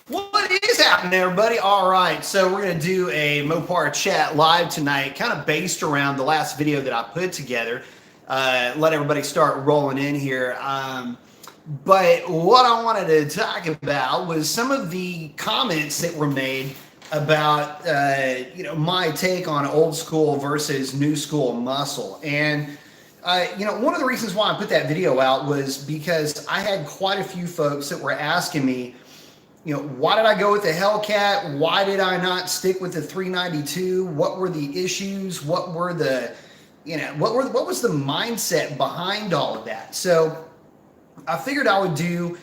What is happening, everybody? All right, so we're going to do a Mopar chat live tonight, kind of based around the last video that I put together. Let everybody start rolling in here. But what I wanted to talk about was some of the comments that were made about my take on old school versus new school muscle. And one of the reasons why I put that video out was because I had quite a few folks that were asking me, why did I go with the Hellcat? Why did I not stick with the 392? What were the issues? What were the, what was the mindset behind all of that? So I figured I would do,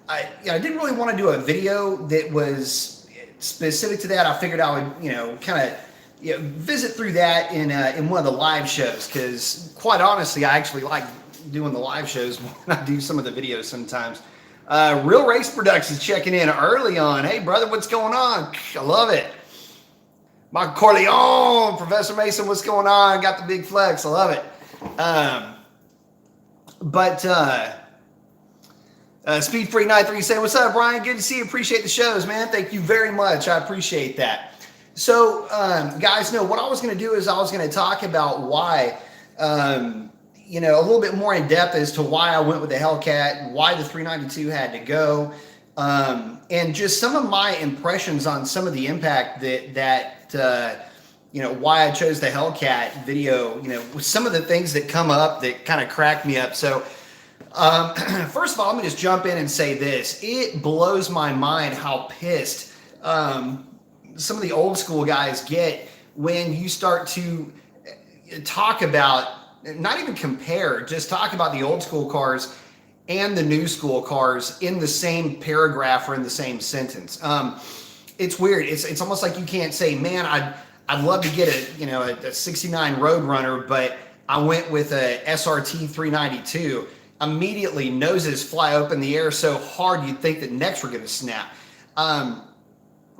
I didn't really want to do a video that was specific to that. I figured I would, kind of, visit through that in one of the live shows, because quite honestly, I actually like doing the live shows more than I do some of the videos sometimes. Real Race Productions checking in early on. Hey, brother, what's going on? I love it. Michael Corleone, Professor Mason, what's going on? Got the big flex. I love it. Speed Free 93 saying, what's up, Brian? Good to see you. Appreciate the shows, man. Thank you very much. I appreciate that. So, guys, what I was going to do is I was going to talk about why, a little bit more in depth as to why I went with the Hellcat, why the 392 had to go, and just some of my impressions on some of the impact why I chose the Hellcat video, with some of the things that come up that kind of crack me up. So, first of all, let me just jump in and say this. It blows my mind how pissed some of the old school guys get when you start to talk about, not even compare, just talk about the old school cars and the new school cars in the same paragraph or in the same sentence. It's weird. It's almost like you can't say, man, I'd love to get a 69 Roadrunner, but I went with a SRT 392. Immediately noses fly up in the air so hard you'd think that necks were going to snap.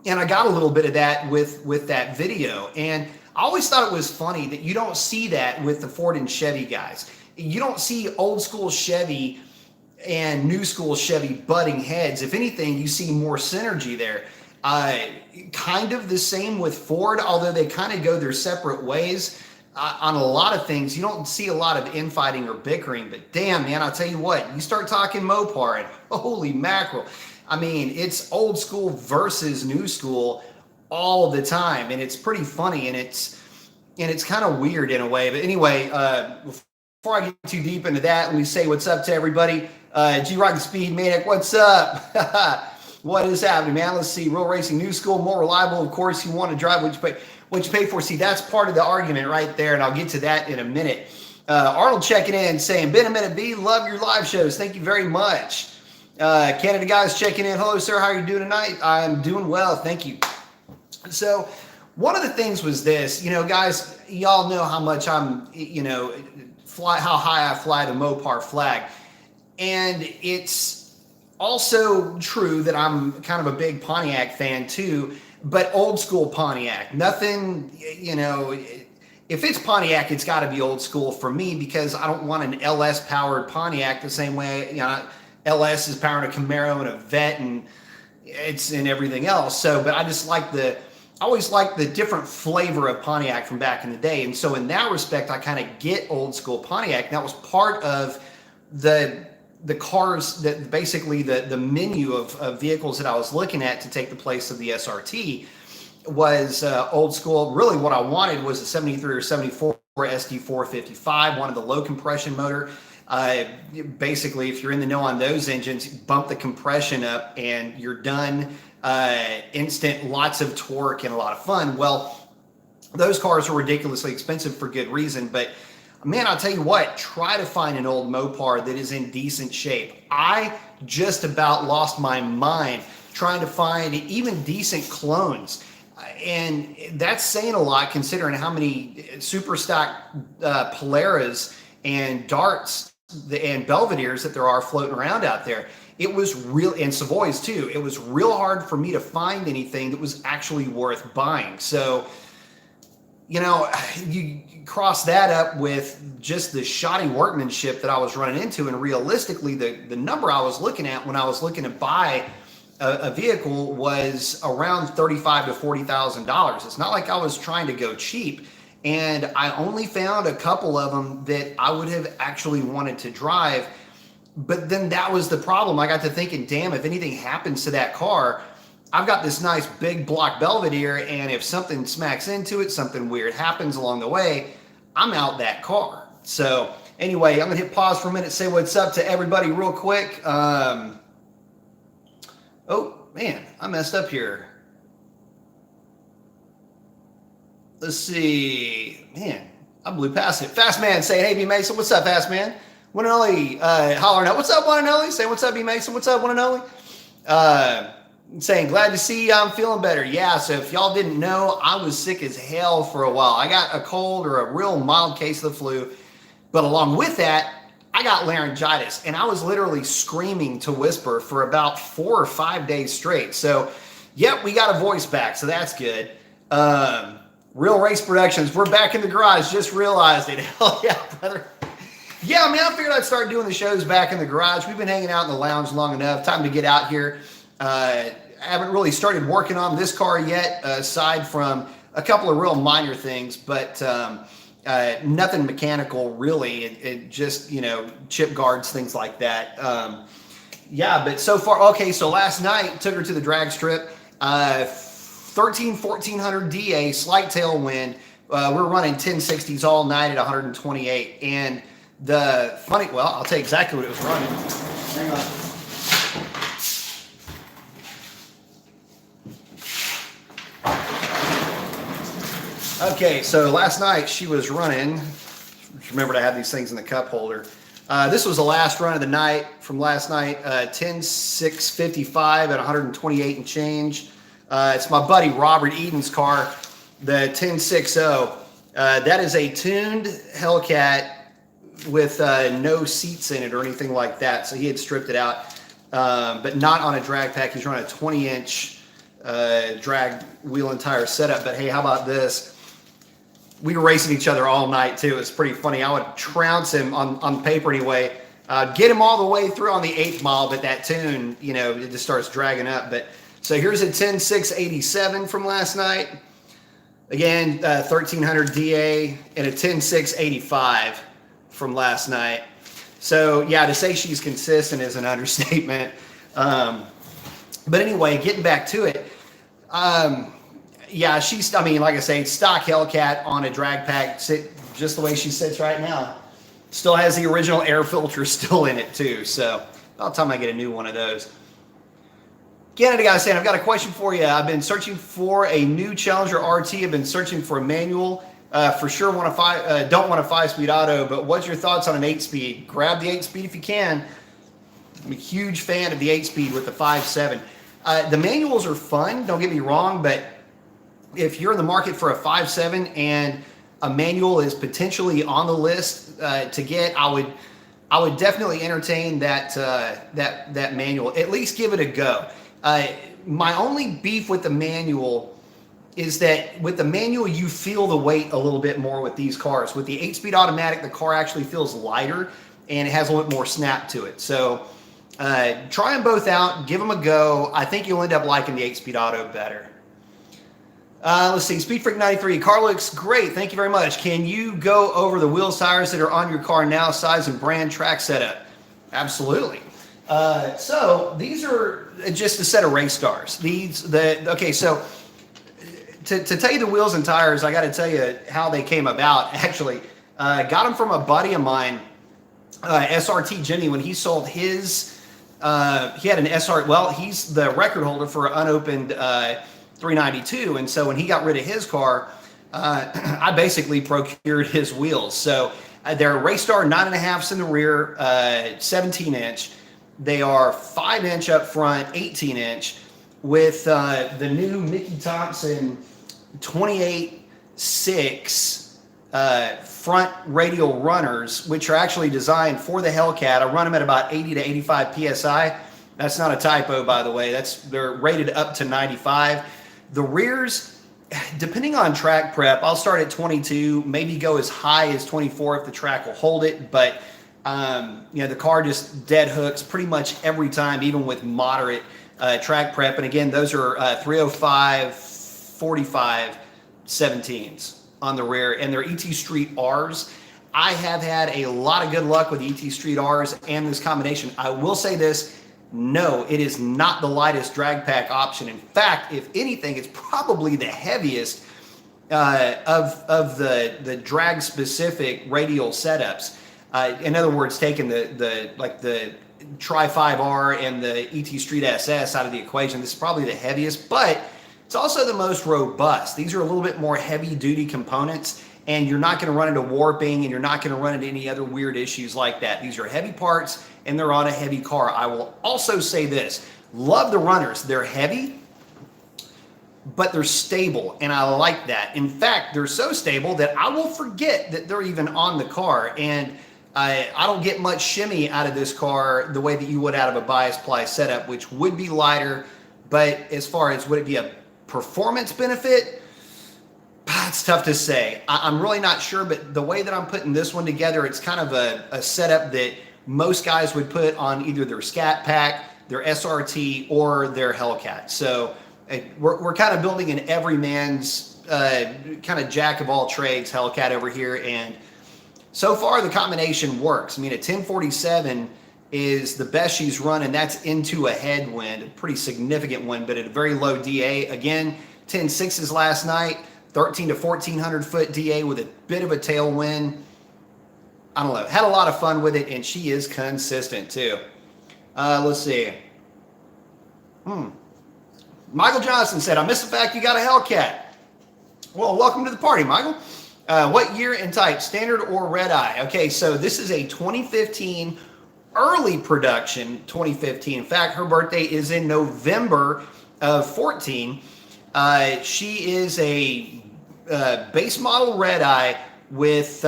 And I got a little bit of that with that video. And I always thought it was funny that you don't see that with the Ford and Chevy guys. You don't see old school Chevy and new school Chevy butting heads. If anything, you see more synergy there. Kind of the same with Ford, although they kind of go their separate ways on a lot of things. You don't see a lot of infighting or bickering, but damn, man, I'll tell you what, you start talking Mopar and holy mackerel. I mean, it's old school versus new school all the time, and it's pretty funny, and it's kind of weird in a way. But anyway, before I get too deep into that, let me say what's up to everybody. G-Rock the Speed Maniac, what's up? What is happening, man? Let's see. Real Racing, new school, more reliable. Of course, you want to drive what you pay for. See, that's part of the argument right there, and I'll get to that in a minute. Arnold checking in, saying, been a minute, B. Love your live shows. Thank you very much. Canada guys checking in. Hello, sir. How are you doing tonight? I'm doing well. Thank you. So one of the things was this, guys, y'all know how much I'm, how high I fly the Mopar flag. And it's also true that I'm kind of a big Pontiac fan too, but old school Pontiac. Nothing, if it's Pontiac, it's got to be old school for me, because I don't want an LS powered Pontiac the same way, LS is powering a Camaro and a Vet and it's in everything else. So, but I always like the different flavor of Pontiac from back in the day. And so in that respect, I kind of get old school Pontiac. And that was part of the cars, that basically the menu of vehicles that I was looking at to take the place of the SRT was old school. Really what I wanted was a 73 or 74 SD455, wanted the low compression motor. Basically, if you're in the know on those engines, bump the compression up and you're done. Instant, lots of torque and a lot of fun. Well, those cars are ridiculously expensive for good reason, but man, I'll tell you what, try to find an old Mopar that is in decent shape. I just about lost my mind trying to find even decent clones. And that's saying a lot considering how many super stock Polaras and Darts and Belvederes that there are floating around out there. It was real, and Savoys too. It was real hard for me to find anything that was actually worth buying. So, you cross that up with just the shoddy workmanship that I was running into, and realistically, the number I was looking at when I was looking to buy a vehicle was around $35,000 to $40,000. It's not like I was trying to go cheap, and I only found a couple of them that I would have actually wanted to drive. But then that was the problem. I got to thinking, damn, if anything happens to that car, I've got this nice big block Belvedere, and if something smacks into it, something weird happens along the way, I'm out that car. So anyway, I'm gonna hit pause for a minute, say what's up to everybody real quick. Oh man, I messed up here. Let's see, man, I blew past it. Fast Man saying, hey B Mason, what's up, Fast Man? One and only, hollering out, what's up, one and only? Saying, what's up, B Mason? What's up, one and only? Saying, glad to see you, I'm feeling better. Yeah, so if y'all didn't know, I was sick as hell for a while. I got a cold or a real mild case of the flu, but along with that, I got laryngitis, and I was literally screaming to whisper for about 4 or 5 days straight. So, yep, we got a voice back, so that's good. Real Race Productions, we're back in the garage, just realized it. Hell yeah, brother. Yeah, I mean, I figured I'd start doing the shows back in the garage. We've been hanging out in the lounge long enough. Time to get out here. I haven't really started working on this car yet, aside from a couple of real minor things, but nothing mechanical really. It just, you know, chip guards, things like that. Yeah, but so far, okay, so last night, took her to the drag strip. 1400 DA, slight tailwind. We're running 1060s all night at 128. And the funny, well, I'll tell you exactly what it was running. Hang on. Okay, so last night she was running. Remembered I had these things in the cup holder. This was the last run of the night from last night. 10.655 at 128 and change. It's my buddy Robert Eden's car, the 1060. That is a tuned Hellcat with no seats in it or anything like that. So he had stripped it out, but not on a drag pack. He's running a 20-inch drag wheel and tire setup. But hey, how about this? We were racing each other all night too. It's pretty funny. I would trounce him on paper anyway. Get him all the way through on the 8th mile, but that tune, you know, it just starts dragging up. But so here's a 10.687 from last night. Again, 1300 DA and a 10.685 from last night. So yeah, to say she's consistent is an understatement. But anyway, getting back to it. Yeah, she's, I mean, like I say, stock Hellcat on a drag pack, just the way she sits right now. Still has the original air filter still in it too. So about time I get a new one of those. Canada guy saying, I've got a question for you. I've been searching for a new Challenger RT. I've been searching for a manual. For sure don't want a 5-speed auto, but what's your thoughts on an 8-speed? Grab the 8-speed if you can. I'm a huge fan of the 8-speed with the 5.7. The manuals are fun, don't get me wrong, but if you're in the market for a 5.7 and a manual is potentially on the list to get, I would definitely entertain that that manual. At least give it a go. My only beef with the manual is that with the manual, you feel the weight a little bit more with these cars. With the 8-speed automatic, the car actually feels lighter and it has a little bit more snap to it. So try them both out, give them a go. I think you'll end up liking the 8-speed auto better. Let's see, Speed Freak 93, car looks great, thank you very much. Can you go over the wheels, tires that are on your car now, size and brand, track setup? Absolutely. So these are just a set of race stars. Okay, so to tell you the wheels and tires, I got to tell you how they came about. Actually, got them from a buddy of mine, SRT Jimmy, when he sold his. He had an SR. Well, he's the record holder for an unopened 392, and so when he got rid of his car, I basically procured his wheels. So they're race star 9.5s in the rear, 17-inch. They are 5-inch up front, 18-inch, with the new Mickey Thompson 28.6 front radial runners, which are actually designed for the Hellcat. I run them at about 80 to 85 PSI. That's not a typo, by the way. They're rated up to 95. The rears, depending on track prep, I'll start at 22, maybe go as high as 24 if the track will hold it. But you know, the car just dead hooks pretty much every time, even with moderate track prep. And again, those are 305, 45, 17s on the rear, and they're ET Street Rs. I have had a lot of good luck with ET Street Rs and this combination. I will say this, no, it is not the lightest drag pack option. In fact, if anything, it's probably the heaviest of the drag specific radial setups. In other words, taking the Tri 5R and the ET Street SS out of the equation, this is probably the heaviest, but it's also the most robust. These are a little bit more heavy duty components, and you're not going to run into warping, and you're not going to run into any other weird issues like that. These are heavy parts, and they're on a heavy car. I will also say this, love the runners. They're heavy, but they're stable, and I like that. In fact, they're so stable that I will forget that they're even on the car, and I don't get much shimmy out of this car the way that you would out of a bias ply setup, which would be lighter. But as far as would it be a performance benefit, it's tough to say. I'm really not sure, but the way that I'm putting this one together, it's kind of a setup that most guys would put on either their Scat Pack, their SRT, or their Hellcat. So we're kind of building an everyman's kind of jack of all trades Hellcat over here, and so far the combination works. I mean, a 1047 is the best she's run, and that's into a headwind, a pretty significant one, but at a very low DA. Again, 10.6s last night, 13 to 1400 foot DA with a bit of a tailwind. I don't know, had a lot of fun with it, and she is consistent too. Let's see. Michael Johnson said, I miss the fact you got a Hellcat. Well, welcome to the party, Michael. What year and type, standard or red eye? Okay, so this is a 2015 early production 2015. In fact, her birthday is in November of 14. She is a base model red eye with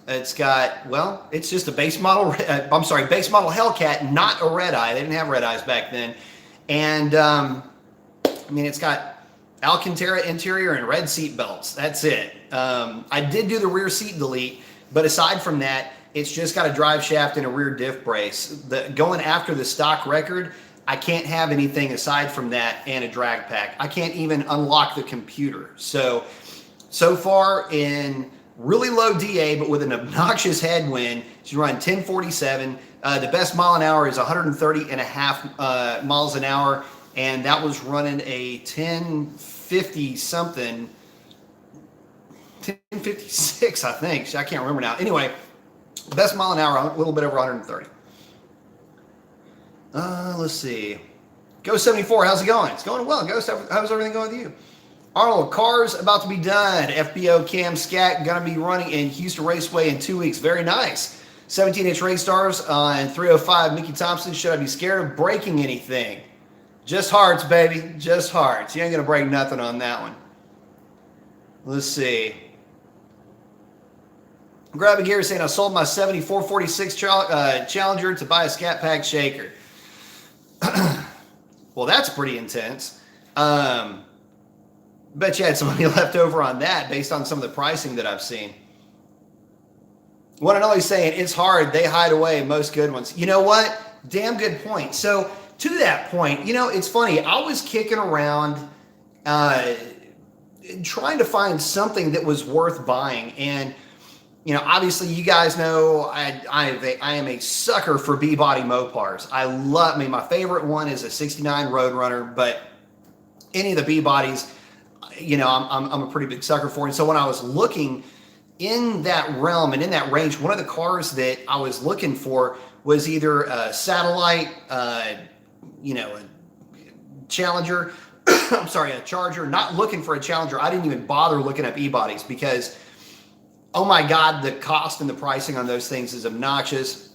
it's got, well, it's just a base model base model Hellcat, not a red eye. They didn't have red eyes back then. And I mean, it's got Alcantara interior and red seat belts. That's it. I did do the rear seat delete, but aside from that, it's just got a drive shaft and a rear diff brace. Going after the stock record, I can't have anything aside from that and a drag pack. I can't even unlock the computer. So far in really low DA, but with an obnoxious headwind, she's running 1047. The best mile an hour is 130 and a half miles an hour. And that was running a 1050 something, 1056, I think. I can't remember now. Anyway, best mile an hour, a little bit over 130. Let's see. Ghost 74, how's it going? It's going well. Ghost, how's everything going with you? Arnold, cars about to be done. FBO Cam Scat gonna be running in Houston Raceway in 2 weeks. Very nice. 17-inch race stars on 305. Mickey Thompson, should I be scared of breaking anything? Just hearts, baby. Just hearts. You ain't going to break nothing on that one. Let's see. Grab a gear saying I sold my 7446 Challenger to buy a Scat Pack shaker. Well, that's pretty intense. Bet you had some money left over on that based on some of the pricing that I've seen. One and only saying it's hard. They hide away most good ones. You know what? Damn good point. So, to that point, you know, it's funny. I was kicking around trying to find something that was worth buying. And, you know, obviously you guys know I am a sucker for B-body Mopars. I mean, my favorite one is a 69 Roadrunner, but any of the B-bodies, you know, I'm a pretty big sucker for. And so when I was looking in that realm and in that range, one of the cars that I was looking for was either a satellite, you know, a Challenger, I'm sorry, a Charger. Not looking for a Challenger. I didn't even bother looking up e-bodies because, oh my God, the cost and the pricing on those things is obnoxious.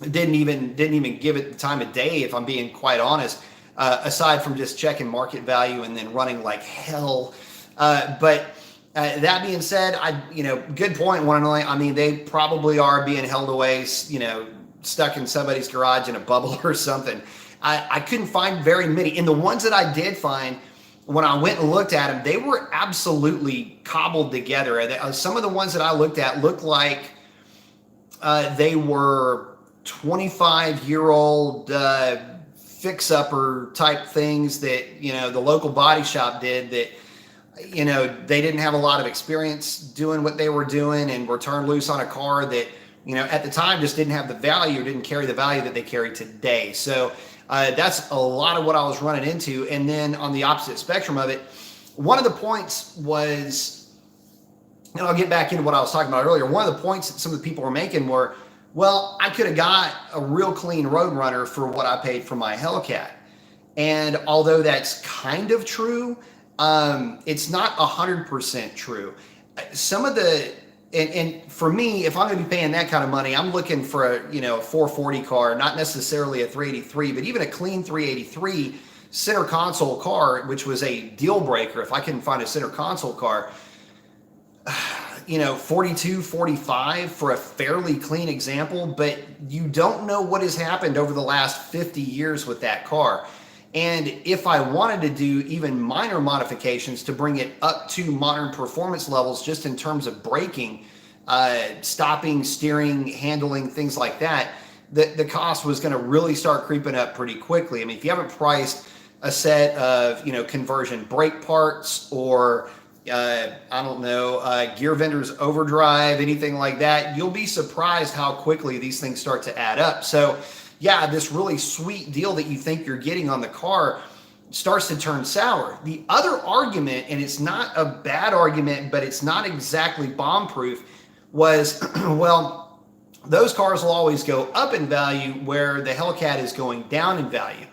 Didn't even give it the time of day, if I'm being quite honest, aside from just checking market value and then running like hell. But that being said, you know, good point, one and only. I mean, they probably are being held away, you know, stuck in somebody's garage in a bubble or something. I couldn't find very many. And the ones that I did find, when I went and looked at them, they were absolutely cobbled together. Some of the ones that I looked at looked like they were 25-year-old, fix-upper type things that, the local body shop did that, they didn't have a lot of experience doing what they were doing and were turned loose on a car that, at the time just didn't have the value, didn't carry the value that they carry today. So that's a lot of what I was running into. And then on the opposite spectrum of it, one of the points was, and I'll get back into what I was talking about earlier, one of the points that some of the people were making were, well, I could have got a real clean Roadrunner for what I paid for my Hellcat. And although that's kind of true, it's not 100% true. Some of the, and for me, if I'm going to be paying that kind of money, I'm looking for a 440 car, not necessarily a 383, but even a clean 383 center console car, which was a deal breaker. If I couldn't find a center console car, 42, 45 for a fairly clean example, but you don't know what has happened over the last 50 years with that car. And if I wanted to do even minor modifications to bring it up to modern performance levels, just in terms of braking, stopping, steering, handling, things like that, the cost was going to really start creeping up pretty quickly. I mean, if you haven't priced a set of, conversion brake parts or gear vendors overdrive, anything like that, you'll be surprised how quickly these things start to add up. So yeah, this really sweet deal that you think you're getting on the car starts to turn sour. The other argument, and it's not a bad argument, but it's not exactly bomb-proof, was, well, those cars will always go up in value where the Hellcat is going down in value.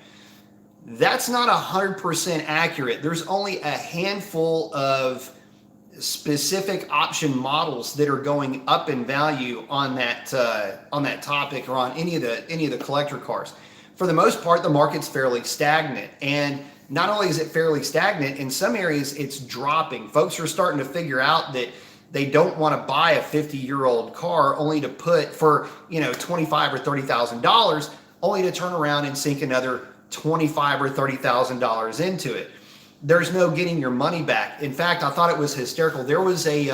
That's not 100% accurate. There's only a handful of specific option models that are going up in value on that topic, or on any of the collector cars. For the most part, the market's fairly stagnant, and not only is it fairly stagnant, in some areas it's dropping. Folks are starting to figure out that they don't want to buy a 50-year-old car only to put for $25,000 or $30,000, only to turn around and sink another $25,000 or $30,000 into it. There's no getting your money back. In fact, I thought it was hysterical. There was it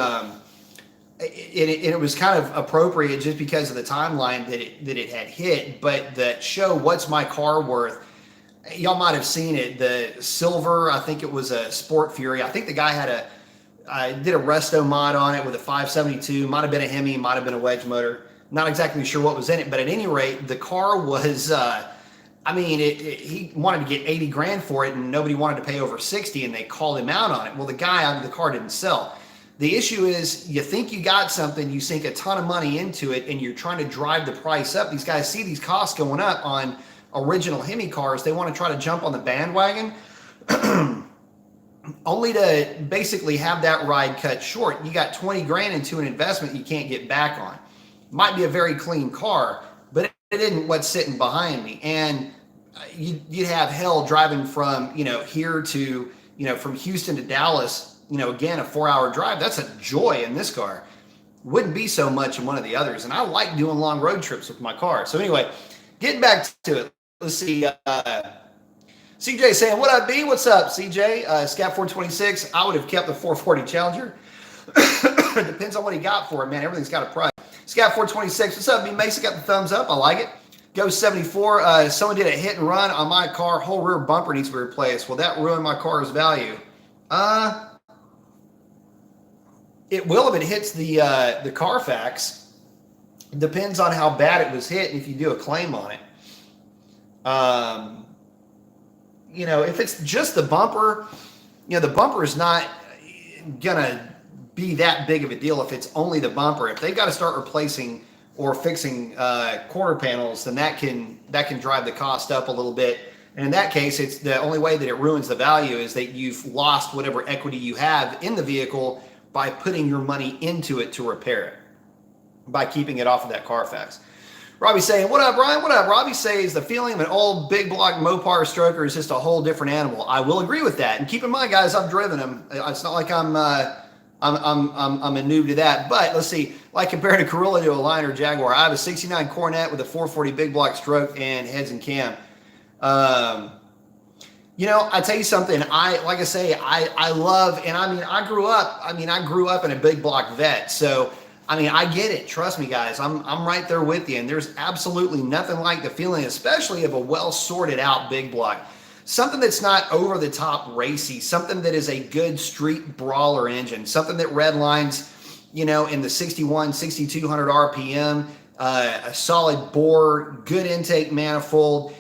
was kind of appropriate just because of the timeline that it had hit. But the show, What's My Car Worth? Y'all might have seen it. The silver, I think it was a Sport Fury. I think the guy did a resto mod on it with a 572. Might have been a Hemi, might have been a wedge motor. Not exactly sure what was in it, but at any rate, the car was. He wanted to get 80 grand for it, and nobody wanted to pay over 60, and they called him out on it. Well, the car didn't sell. The issue is, you think you got something, you sink a ton of money into it, and you're trying to drive the price up. These guys see these costs going up on original Hemi cars. They want to try to jump on the bandwagon, only to basically have that ride cut short. You got 20 grand into an investment you can't get back on. Might be a very clean car, but it isn't what's sitting behind me. And you'd have hell driving from, here to, from Houston to Dallas, again, a 4-hour drive. That's a joy in this car. Wouldn't be so much in one of the others. And I like doing long road trips with my car. So anyway, getting back to it. Let's see. CJ saying, what up, B? What's up, CJ? Scat 426. I would have kept the 440 Challenger. Depends on what he got for it, man. Everything's got a price. Scat 426. What's up, B? Mason got the thumbs up. I like it. Go 74. Someone did a hit and run on my car. Whole rear bumper needs to be replaced. Will that ruin my car's value? It will if it hits the Carfax. Depends on how bad it was hit and if you do a claim on it. If it's just the bumper, the bumper is not gonna be that big of a deal if it's only the bumper. If they've got to start replacing or fixing quarter panels, then that can drive the cost up a little bit. And in that case, it's the only way that it ruins the value is that you've lost whatever equity you have in the vehicle by putting your money into it to repair it, by keeping it off of that Carfax. Robbie saying, what up, Brian? What up? Robbie says the feeling of an old big block Mopar stroker is just a whole different animal. I will agree with that. And keep in mind, guys, I've driven them. It's not like I'm a noob to that. But let's see, like comparing a Corolla to a Liner Jaguar, I have a 69 Coronet with a 440 big block stroke and heads and cam. I tell you something, I love, and I grew up in a big block vet. So I mean, I get it. Trust me, guys. I'm right there with you. And there's absolutely nothing like the feeling, especially of a well sorted out big block. Something that's not over the top racy, something that is a good street brawler engine, something that redlines, you know, in the 61, 6200 RPM, a solid bore, good intake manifold,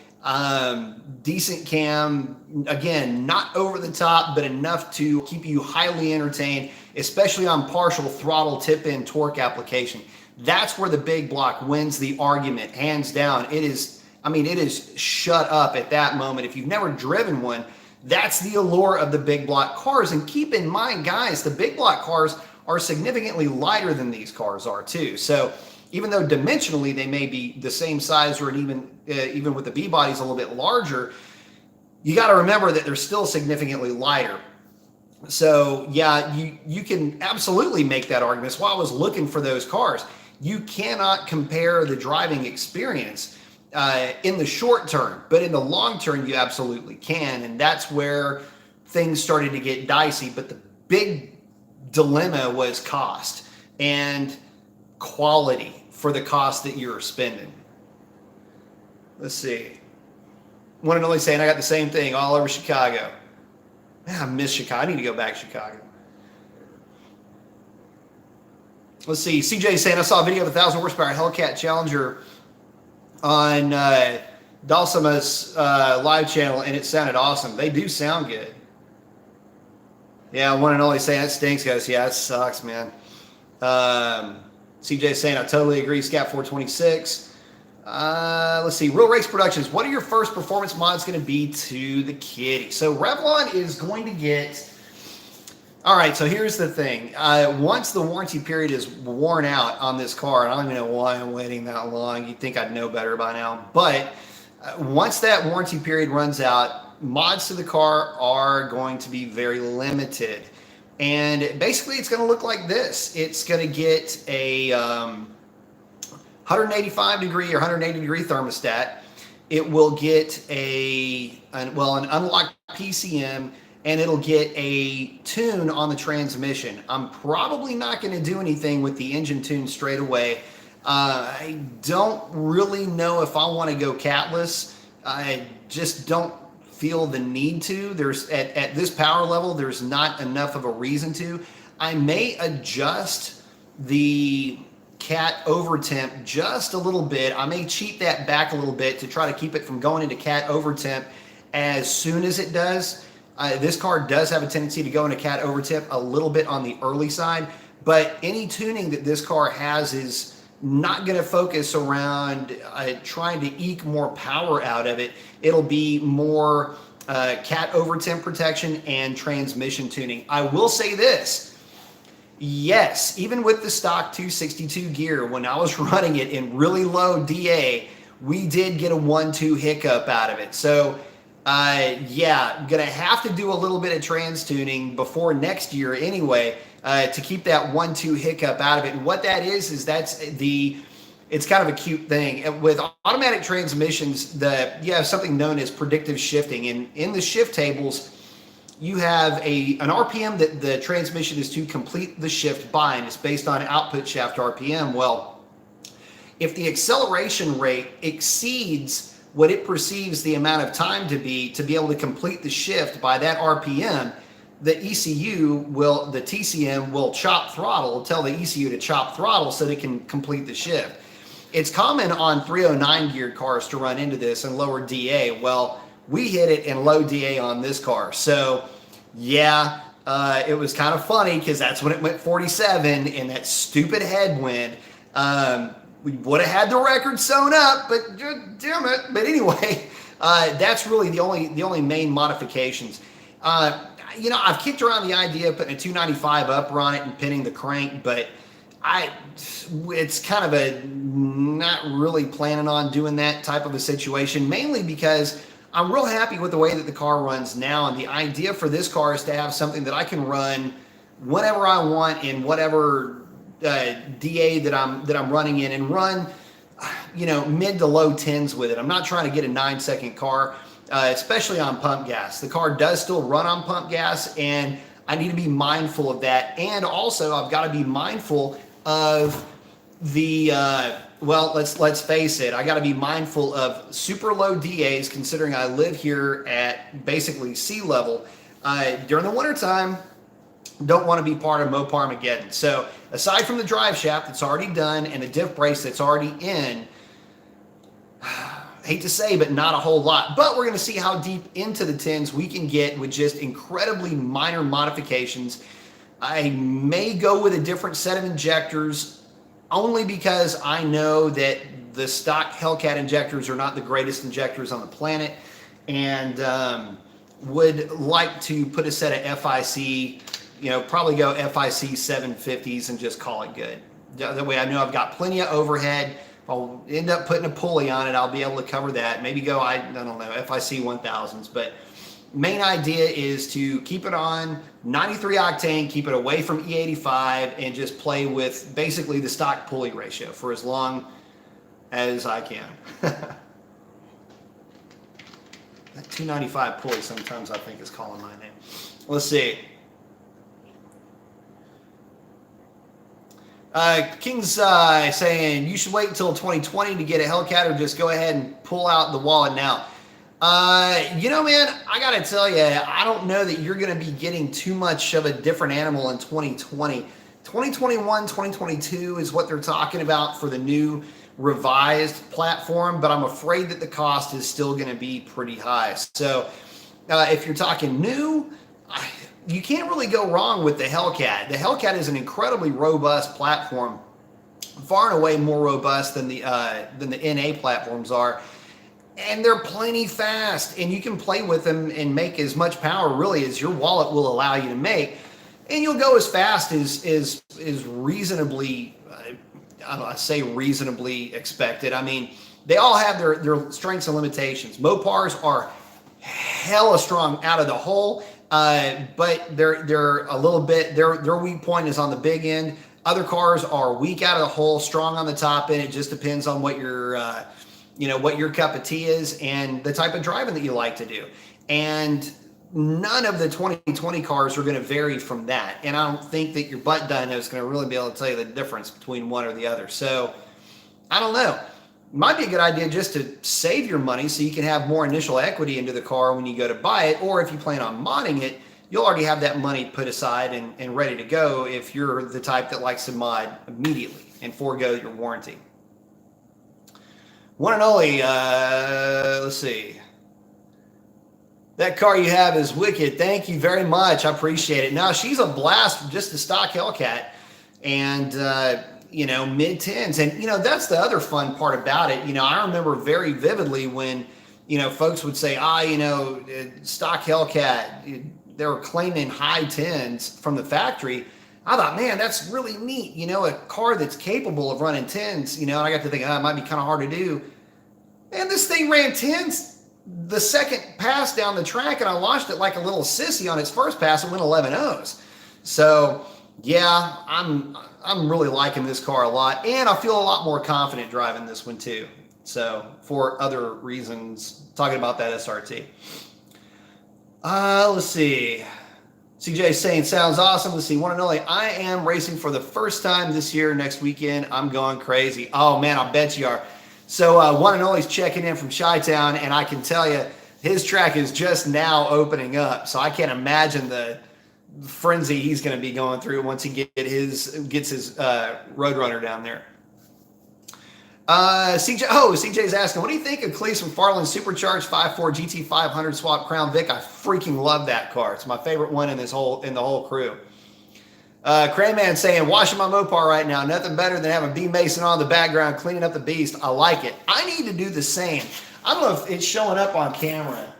decent cam. Again, not over the top, but enough to keep you highly entertained, especially on partial throttle tip-in torque application. That's where the big block wins the argument, hands down. It is, I mean, it is shut up at that moment. If you've never driven one, that's the allure of the big block cars. And keep in mind, guys, the big block cars are significantly lighter than these cars are too. So even though dimensionally they may be the same size, or even with the B bodies a little bit larger, you got to remember that they're still significantly lighter. So yeah, you can absolutely make that argument. That's why I was looking for those cars. You cannot compare the driving experience in the short term, but in the long term, you absolutely can. And that's where things started to get dicey. But the big dilemma was cost and quality for the cost that you're spending. Let's see. One and only saying I got the same thing all over Chicago. Man, I miss Chicago. I need to go back to Chicago. Let's see. CJ saying I saw a video of a 1,000 horsepower Hellcat Challenger on Dalsama's live channel, and it sounded awesome. They do sound good. Yeah, one and only saying that stinks, guys. Yeah, it sucks, man. CJ saying I totally agree. Scat 426. Let's see. Real Race Productions. What are your first performance mods going to be to the kitty? So Revlon is going to get. All right. So here's the thing. Once the warranty period is worn out on this car, and I don't even know why I'm waiting that long. You'd think I'd know better by now. But once that warranty period runs out, mods to the car are going to be very limited. And basically, it's going to look like this. It's going to get a 185 degree or 180 degree thermostat. It will get an unlocked PCM, and it'll get a tune on the transmission. I'm probably not going to do anything with the engine tune straight away. I don't really know if I want to go catless. I just don't feel the need to. There's at this power level, there's not enough of a reason to. I may adjust the cat over temp just a little bit. I may cheat that back a little bit to try to keep it from going into cat over temp as soon as it does. This car does have a tendency to go into cat over temp a little bit on the early side, but any tuning that this car has is not going to focus around trying to eke more power out of it. It'll be more cat over temp protection and transmission tuning. I will say this. Yes, even with the stock 262 gear, when I was running it in really low DA, we did get a 1-2 hiccup out of it. So yeah, going to have to do a little bit of trans tuning before next year anyway, to keep that 1-2 hiccup out of it. And what that is it's kind of a cute thing. With automatic transmissions, you have something known as predictive shifting. And in the shift tables, you have an RPM that the transmission is to complete the shift by, and it's based on output shaft RPM. Well, if the acceleration rate exceeds what it perceives the amount of time to be able to complete the shift by that RPM, the TCM will chop throttle, tell the ECU to chop throttle so they can complete the shift. It's common on 309 geared cars to run into this and lower DA. Well, we hit it in low DA on this car. So yeah, it was kind of funny because that's when it went 47 in that stupid headwind. We would have had the record sewn up, but damn it. But anyway, that's really the only main modifications. I've kicked around the idea of putting a 295 upper on it and pinning the crank, but it's kind of not really planning on doing that type of a situation, mainly because I'm real happy with the way that the car runs now. And the idea for this car is to have something that I can run whenever I want in whatever DA that I'm running in, and run, mid to low tens with it. I'm not trying to get a 9-second car, especially on pump gas. The car does still run on pump gas, and I need to be mindful of that. And also, I've got to be mindful of the well, let's face it, I got to be mindful of super low DAs considering I live here at basically sea level. During the wintertime, don't want to be part of Mopar Armageddon. So aside from the drive shaft that's already done and the diff brace that's already in, hate to say, but not a whole lot. But we're going to see how deep into the tins we can get with just incredibly minor modifications. I may go with a different set of injectors only because I know that the stock Hellcat injectors are not the greatest injectors on the planet, and would like to put a set of FIC, probably go FIC 750s and just call it good. That way I know I've got plenty of overhead. If I'll end up putting a pulley on it, I'll be able to cover that. Maybe go, I don't know, FIC 1000s. But main idea is to keep it on 93 octane, keep it away from E85, and just play with basically the stock pulley ratio for as long as I can. That 295 pulley sometimes I think is calling my name. Let's see. King's saying you should wait until 2020 to get a Hellcat, or just go ahead and pull out the wallet now. Man, I gotta tell you, I don't know that you're gonna be getting too much of a different animal in 2020. 2021, 2022 is what they're talking about for the new revised platform, but I'm afraid that the cost is still gonna be pretty high. So if you're talking new, you can't really go wrong with the Hellcat. The Hellcat is an incredibly robust platform, far and away more robust than the NA platforms are. And they're plenty fast, and you can play with them and make as much power really as your wallet will allow you to make. And you'll go as fast as reasonably, I say reasonably expected. I mean, they all have their strengths and limitations. Mopars are hella strong out of the hole, but they're a little bit, their weak point is on the big end. Other cars are weak out of the hole, strong on the top end. It just depends on what what your cup of tea is and the type of driving that you like to do. And none of the 2020 cars are going to vary from that. And I don't think that your butt dyno is going to really be able to tell you the difference between one or the other. So I don't know. Might be a good idea just to save your money so you can have more initial equity into the car when you go to buy it. Or if you plan on modding it, you'll already have that money put aside and ready to go if you're the type that likes to mod immediately and forego your warranty. One and only, let's see. That car you have is wicked. Thank you very much. I appreciate it. Now, she's a blast, just a stock Hellcat, and, mid-tens. And, that's the other fun part about it. I remember very vividly when, folks would say, stock Hellcat, they were claiming high tens from the factory. I thought, man, that's really neat. A car that's capable of running tens, and I got to think, it might be kind of hard to do. And this thing ran tens the second pass down the track, and I launched it like a little sissy on its first pass and went 11.0s. So, yeah, I'm really liking this car a lot, and I feel a lot more confident driving this one too. So, for other reasons, talking about that SRT. Let's see. CJ saying, sounds awesome. Let's see, one and only. I am racing for the first time this year, next weekend. I'm going crazy. Oh, man, I bet you are. So one and only's checking in from Chi-Town, and I can tell you, his track is just now opening up. So I can't imagine the frenzy he's going to be going through once he gets his Roadrunner down there. CJ's asking, what do you think of Cleese McFarlane's supercharged 5.4 GT500 swap Crown Vic? I freaking love that car. It's my favorite one in the whole crew. Crayman saying, washing my Mopar right now. Nothing better than having B Mason on the background, cleaning up the beast. I like it. I need to do the same. I don't know if it's showing up on camera,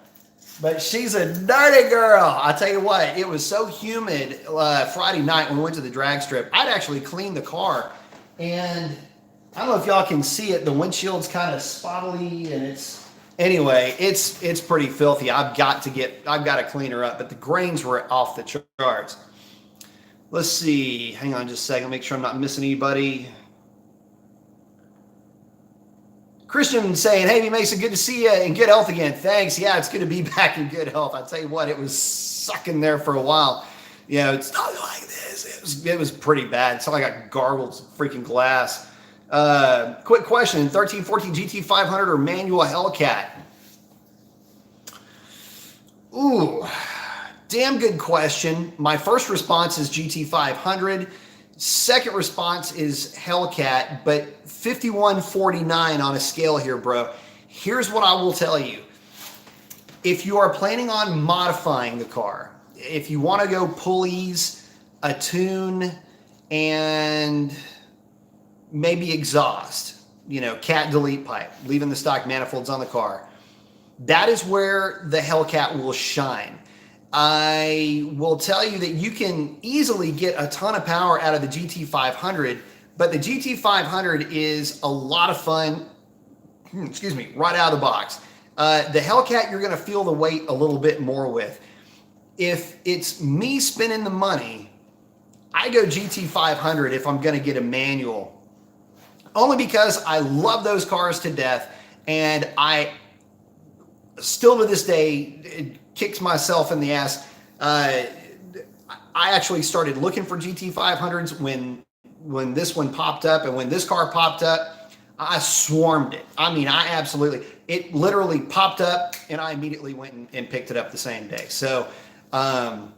but she's a dirty girl. I tell you what, it was so humid Friday night when we went to the drag strip. I'd actually cleaned the car, and I don't know if y'all can see it. The windshield's kind of spottily, and it's pretty filthy. I've got to clean her up, but the grains were off the charts. Let's see. Hang on just a second. Make sure I'm not missing anybody. Christian saying, hey, B Mason, good to see you in good health again. Thanks. Yeah, it's good to be back in good health. I tell you what, it was sucking there for a while. You know, it's not like this. It was pretty bad. It's like I got gargled freaking glass. Quick question: 1314 GT500 or manual Hellcat? Ooh, damn good question. My first response is GT500. Second response is Hellcat, but 5149 on a scale here, bro. Here's what I will tell you. If you are planning on modifying the car, if you want to go pulleys, a tune, and maybe exhaust, you know, cat delete pipe, leaving the stock manifolds on the car, that is where the Hellcat will shine. I will tell you that you can easily get a ton of power out of the GT500, but the GT500 is a lot of fun, excuse me, right out of the box. The Hellcat, you're going to feel the weight a little bit more with. If it's me spending the money, I go GT500 if I'm going to get a manual, only because I love those cars to death, and I still to this day, it kicks myself in the ass. I actually started looking for GT500s when this one popped up, and when this car popped up, I swarmed it. I mean, it literally popped up, and I immediately went and picked it up the same day. So, but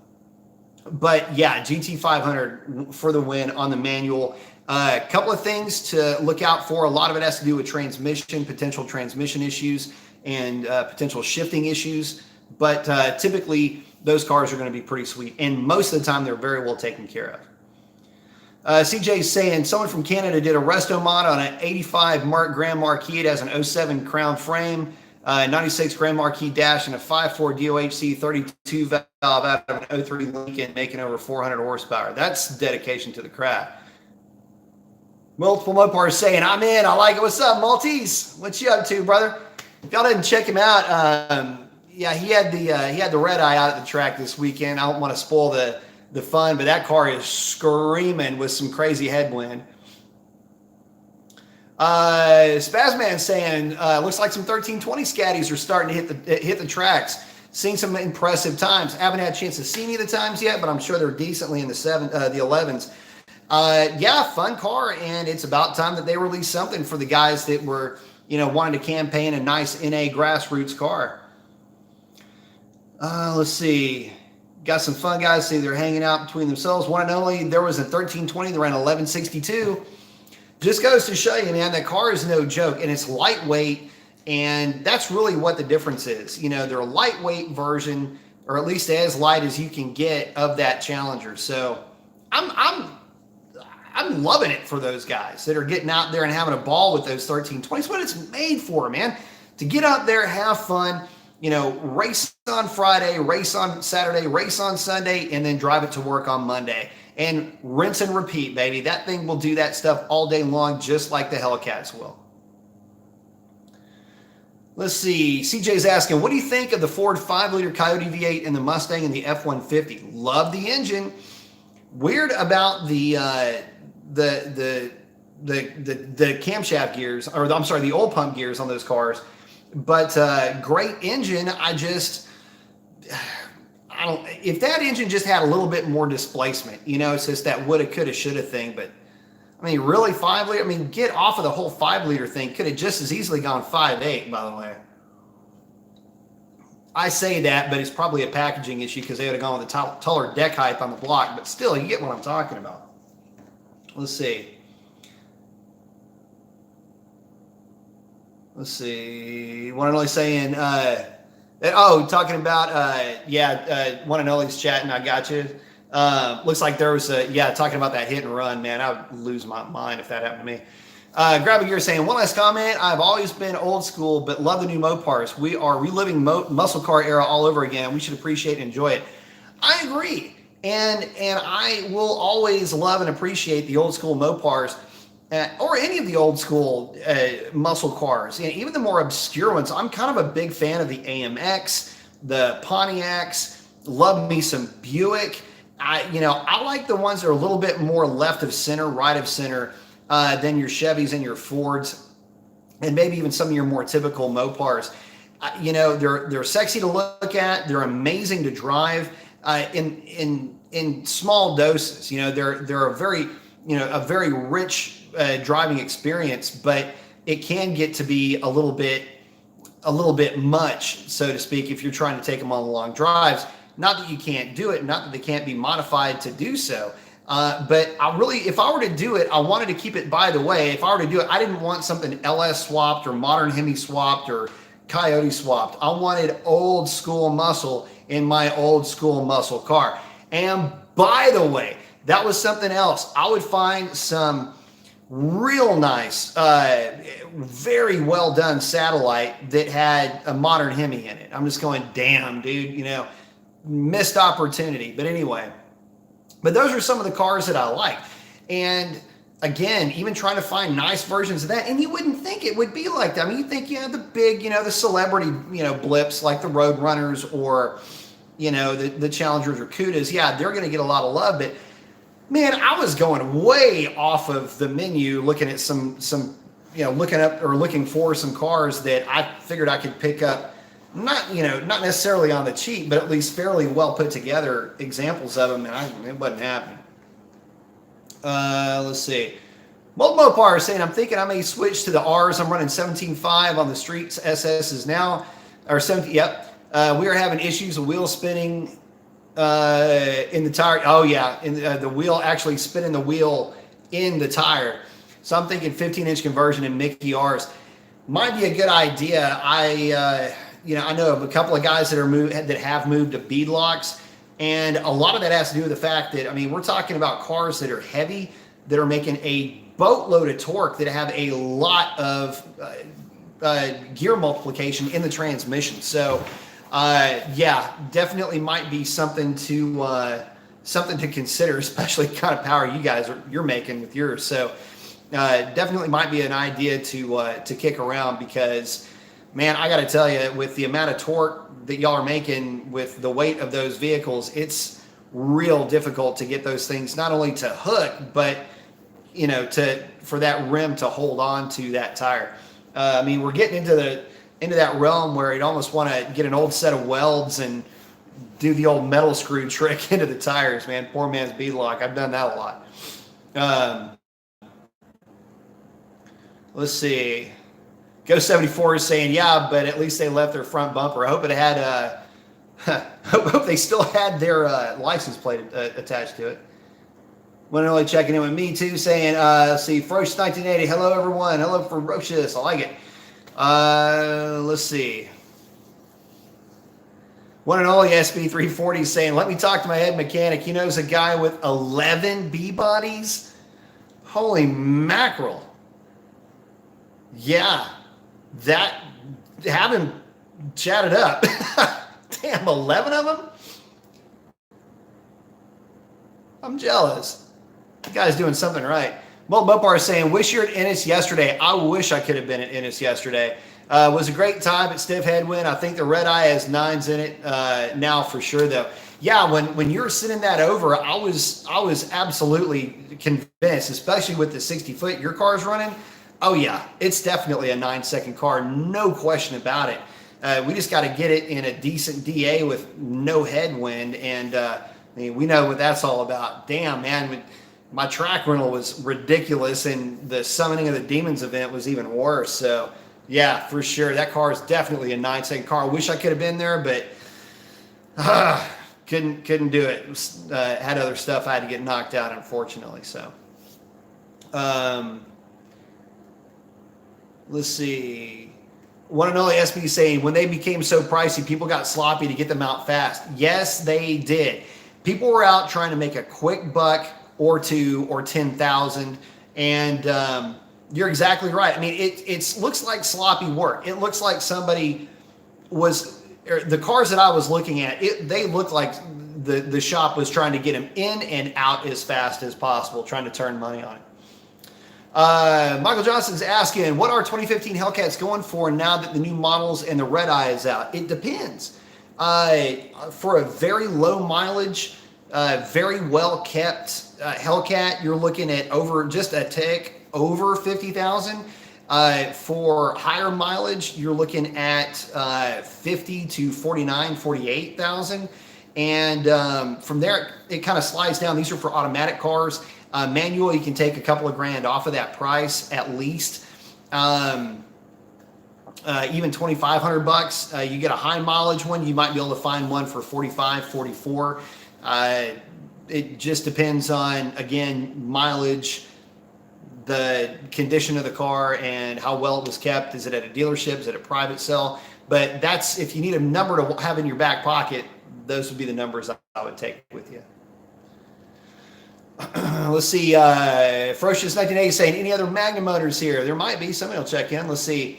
yeah, GT500 for the win on the manual. A couple of things to look out for. A lot of it has to do with transmission, potential transmission issues, and potential shifting issues. But typically, those cars are going to be pretty sweet. And most of the time, they're very well taken care of. CJ's saying, someone from Canada did a resto mod on an 85 Grand Marquis. It has an 07 Crown frame, 96 Grand Marquis dash, and a 5.4 DOHC 32 valve out of an 03 Lincoln, making over 400 horsepower. That's dedication to the craft. Multiple Mopar saying, I'm in. I like it. What's up, Maltese? What you up to, brother? If y'all didn't check him out, yeah, he had the red eye out at the track this weekend. I don't want to spoil the fun, but that car is screaming with some crazy headwind. Spazman saying, looks like some 1320 scatties are starting to hit the tracks. Seen some impressive times. Haven't had a chance to see any of the times yet, but I'm sure they're decently in the 11s. Yeah, fun car, and it's about time that they release something for the guys that were, wanting to campaign a nice NA grassroots car. Let's see. Got some fun guys. See, they're hanging out between themselves. One and only, there was a 1320 that ran 1162. Just goes to show you, man, that car is no joke, and it's lightweight, and that's really what the difference is. They're a lightweight version, or at least as light as you can get of that Challenger. So I'm loving it for those guys that are getting out there and having a ball with those 1320s. It's what it's made for, man. To get out there, have fun, race on Friday, race on Saturday, race on Sunday, and then drive it to work on Monday. And rinse and repeat, baby. That thing will do that stuff all day long, just like the Hellcats will. Let's see. CJ's asking, what do you think of the Ford 5-liter Coyote V8 and the Mustang and the F-150? Love the engine. Weird about the camshaft gears, or I'm sorry, the oil pump gears on those cars. But great engine. If that engine just had a little bit more displacement, it's just that woulda, coulda, shoulda thing. But I mean, really, 5-liter? I mean, get off of the whole 5-liter thing. Could have just as easily gone 5.8, by the way. I say that, but it's probably a packaging issue because they would have gone with the taller deck height on the block. But still, you get what I'm talking about. Let's see. One and only saying, talking about, one and only's chatting. I got you. Looks like there was talking about that hit and run, man. I would lose my mind if that happened to me. Grab a gear saying, one last comment. I've always been old school, but love the new Mopars. We are reliving muscle car era all over again. We should appreciate and enjoy it. I agree. And I will always love and appreciate the old school Mopars, or any of the old school muscle cars, even the more obscure ones. I'm kind of a big fan of the AMX, the Pontiacs. Love me some Buick. I like the ones that are a little bit more left of center, right of center than your Chevys and your Fords, and maybe even some of your more typical Mopars. They're sexy to look at. They're amazing to drive. in small doses. They're a very rich driving experience, but it can get to be a little bit much, so to speak, if you're trying to take them on long drives. Not that you can't do it, not that they can't be modified to do so. But if I were to do it, I wanted to keep it by the way. If I were to do it, I didn't want something LS swapped or modern Hemi swapped or Coyote swapped. I wanted old school muscle in my old school muscle car. And by the way, that was something else. I would find some real nice, very well done satellite that had a modern Hemi in it. I'm just going, damn, dude, missed opportunity. But anyway, those are some of the cars that I like. And again, even trying to find nice versions of that, and you wouldn't think it would be like that. I mean, you think, the big, the celebrity, blips like the Road Runners or, the Challengers or Cudas. Yeah, they're going to get a lot of love, but man, I was going way off of the menu looking at some looking for some cars that I figured I could pick up, not necessarily on the cheap, but at least fairly well put together examples of them, and it wasn't happening. Let's see. Mopar is saying, I'm thinking I may switch to the R's. I'm running 17.5 on the streets. SS's now, or 17, yep. We are having issues with wheel spinning in the tire. Oh yeah, in the wheel, actually spinning the wheel in the tire. So I'm thinking 15-inch conversion in Mickey R's might be a good idea. I know of a couple of guys that have moved to beadlocks, and a lot of that has to do with the fact that, we're talking about cars that are heavy, that are making a boatload of torque, that have a lot of gear multiplication in the transmission. So yeah, definitely might be something to consider, especially the kind of power you're making with yours. So definitely might be an idea to kick around, because man, I got to tell you, with the amount of torque that y'all are making with the weight of those vehicles, it's real difficult to get those things not only to hook, but for that rim to hold on to that tire. We're getting into that realm where you'd almost want to get an old set of welds and do the old metal screw trick into the tires, man. Poor man's beadlock. I've done that a lot. Let's see. Go74 is saying, yeah, but at least they left their front bumper. I hope it had, hope they still had their license plate attached to it. One and only checking in with me too, saying, let's see, Ferocious 1980. Hello, everyone. Hello, Ferocious. I like it. Let's see. One and only SB340 saying, let me talk to my head mechanic. He knows a guy with 11 B bodies. Holy mackerel. Yeah, have him chatted up. Damn, 11 of them? I'm jealous. The guy's doing something right. Mopar is saying, wish you were at Ennis yesterday. I wish I could have been at Ennis yesterday. It was a great time at Stiff Headwind. I think the Red Eye has 9s in it now for sure, though. Yeah, when you were sending that over, I was absolutely convinced, especially with the 60-foot your car's running. Oh yeah, it's definitely a 9-second car, no question about it. We just got to get it in a decent DA with no headwind, and we know what that's all about. Damn, man, my track rental was ridiculous, and the Summoning of the Demons event was even worse. So yeah, for sure, that car is definitely a 9-second car. I wish I could have been there, but couldn't do it. Had other stuff I had to get knocked out, unfortunately. So. Let's see. One and only SB saying, when they became so pricey, people got sloppy to get them out fast. Yes, they did. People were out trying to make a quick buck or two or 10,000. And you're exactly right. It looks like sloppy work. It looks like somebody the cars that I was looking at, they looked like the shop was trying to get them in and out as fast as possible, trying to turn money on it. Michael Johnson's asking, what are 2015 Hellcats going for now that the new models and the Red Eye is out? It depends. For a very low mileage, very well kept Hellcat, you're looking at just a tick over 50,000. For higher mileage, you're looking at 50 to 49, 48,000. And from there, it kind of slides down. These are for automatic cars. Manual, you can take a couple of grand off of that price at least. Even 2,500 bucks. You get a high mileage one. You might be able to find one for 45, 44. It just depends on, again, mileage, the condition of the car, and how well it was kept. Is it at a dealership? Is it a private sale? But that's, if you need a number to have in your back pocket, those would be the numbers I would take with you. Let's see. Ferocious 1980 saying, any other Magnum motors here? There might be. Somebody will check in. Let's see.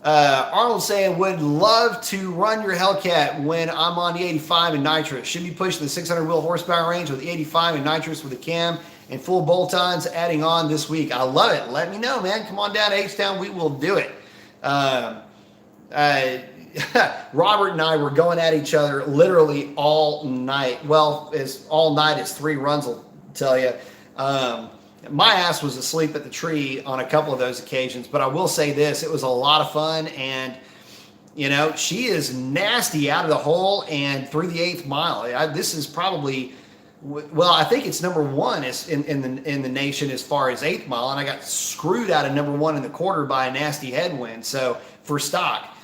Arnold saying, would love to run your Hellcat when I'm on the 85 and nitrous. Should be pushing the 600 wheel horsepower range with the 85 and nitrous with a cam and full bolt-ons adding on this week. I love it. Let me know, man. Come on down to H-Town. We will do it. Robert and I were going at each other literally all night. Well, as all night as 3 runs will tell you. My ass was asleep at the tree on a couple of those occasions, but I will say this, it was a lot of fun, and you know, she is nasty out of the hole and through the 8th mile. This is probably, well, I think it's number 1 is in the nation as far as 8th mile, and I got screwed out of number 1 in the quarter by a nasty headwind. So for stock,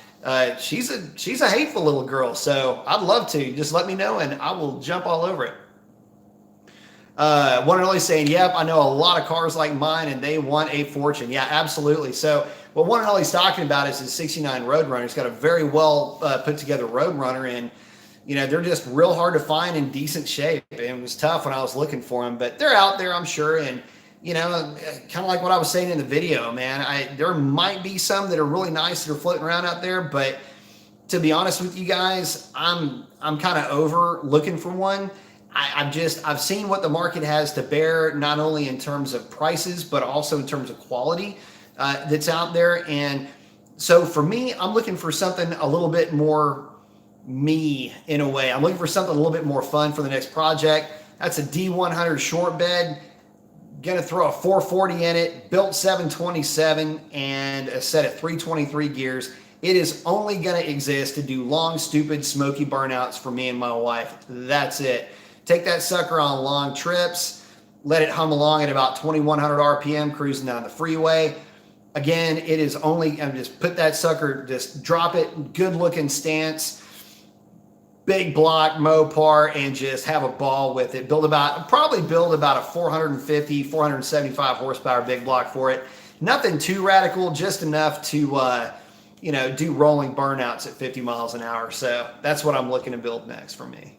she's a hateful little girl. So I'd love to, just let me know and I will jump all over it. One and only saying, yep, I know a lot of cars like mine and they want a fortune. Yeah, absolutely. So what one and only's talking about is his 69 Roadrunner. He's got a very well put together Roadrunner, and you know, they're just real hard to find in decent shape. And it was tough when I was looking for them, but they're out there, I'm sure. And you know, kind of like what I was saying in the video, man, there might be some that are really nice that are floating around out there, but to be honest with you guys, I'm kind of over looking for one. I've seen what the market has to bear, not only in terms of prices, but also in terms of quality that's out there. And so for me, I'm looking for something a little bit more me in a way. I'm looking for something a little bit more fun for the next project. That's a D100 short bed. Gonna throw a 440 in it, built 727 and a set of 323 gears. It is only gonna exist to do long, stupid, smoky burnouts for me and my wife. That's it. Take that sucker on long trips, let it hum along at about 2,100 RPM cruising down the freeway. Again, it is only, just put that sucker, just drop it, good looking stance, big block Mopar, and just have a ball with it. Probably build about a 450, 475 horsepower big block for it. Nothing too radical, just enough to, you know, do rolling burnouts at 50 miles an hour. So that's what I'm looking to build next for me.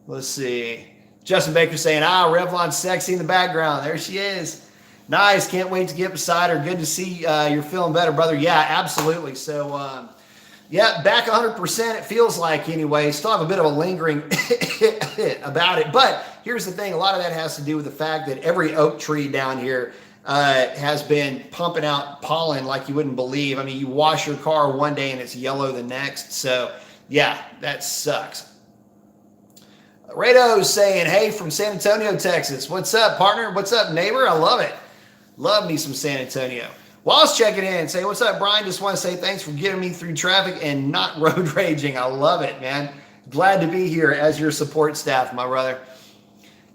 Let's see. Justin Baker saying, Revlon's sexy in the background. There she is. Nice. Can't wait to get beside her. Good to see you're feeling better, brother. Yeah, absolutely. So, yeah, back 100%, it feels like anyway. Still have a bit of a lingering about it. But here's the thing. A lot of that has to do with the fact that every oak tree down here has been pumping out pollen like you wouldn't believe. I mean, you wash your car one day and it's yellow the next. So, yeah, that sucks. Rado's saying, hey, from San Antonio, Texas. What's up, partner? What's up, neighbor? I love it. Love me some San Antonio. Wallace checking in and saying, what's up, Brian? Just want to say thanks for getting me through traffic and not road raging. I love it, man. Glad to be here as your support staff, my brother.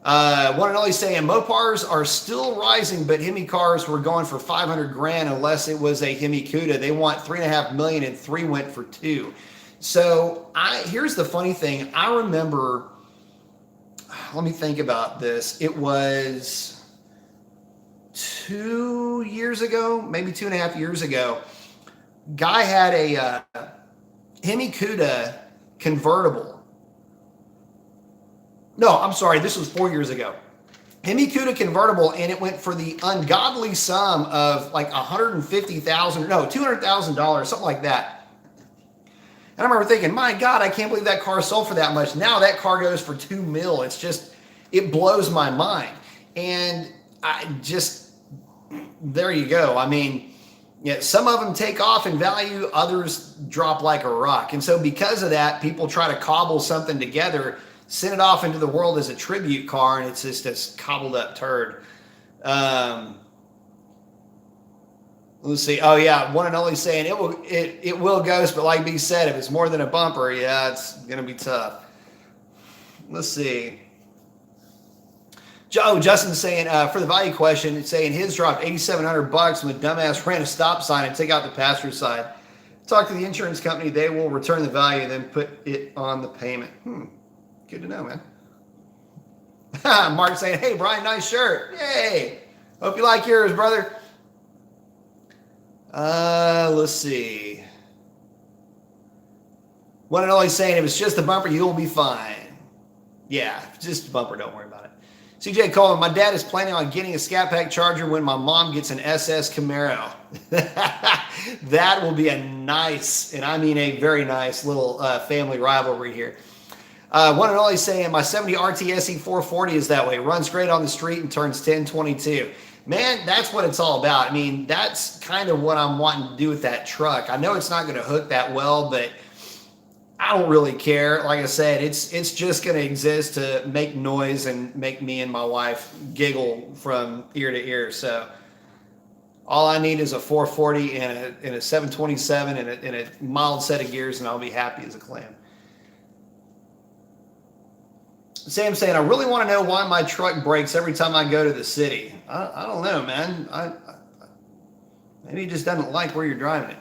One and only saying, Mopars are still rising, but Hemi cars were going for 500 grand unless it was a Hemi Cuda. They want 3.5 million and 3 went for 2. So here's the funny thing. I remember, let me think about this. It was 2 years ago, maybe 2.5 years ago. Guy had a Hemi Cuda convertible. No, I'm sorry. This was 4 years ago. Hemi Cuda convertible, and it went for the ungodly sum of like $200,000, something like that. And I remember thinking, my God, I can't believe that car sold for that much. Now that car goes for $2 million. It's just, it blows my mind. And there you go. I mean, yeah, some of them take off in value, others drop like a rock. And so because of that, people try to cobble something together, send it off into the world as a tribute car, and it's just this cobbled up turd. Let's see. Oh yeah, one and only saying it will ghost, but like B said, if it's more than a bumper, yeah, it's gonna be tough. Let's see. Justin's saying, for the value question, it's saying his dropped $8,700 when the dumbass ran a stop sign and took out the passenger side. Talk to the insurance company. They will return the value and then put it on the payment. Good to know, man. Mark saying, hey, Brian, nice shirt. Yay. Hope you like yours, brother. Let's see. One and only saying, if it's just a bumper, you'll be fine. Yeah, just a bumper. Don't worry about it. CJ Coleman, my dad is planning on getting a Scat Pack Charger when my mom gets an SS Camaro. That will be a nice, and I mean a very nice little family rivalry here. One and only saying, my 70 RTSE 440 is that way. Runs great on the street and turns 1022. Man, that's what it's all about. I mean, that's kind of what I'm wanting to do with that truck. I know it's not going to hook that well, but I don't really care. Like I said, it's just going to exist to make noise and make me and my wife giggle from ear to ear. So all I need is a 440 and a 727 and a mild set of gears, and I'll be happy as a clam. Sam saying, I really want to know why my truck breaks every time I go to the city. I don't know, man. Maybe he just doesn't like where you're driving it.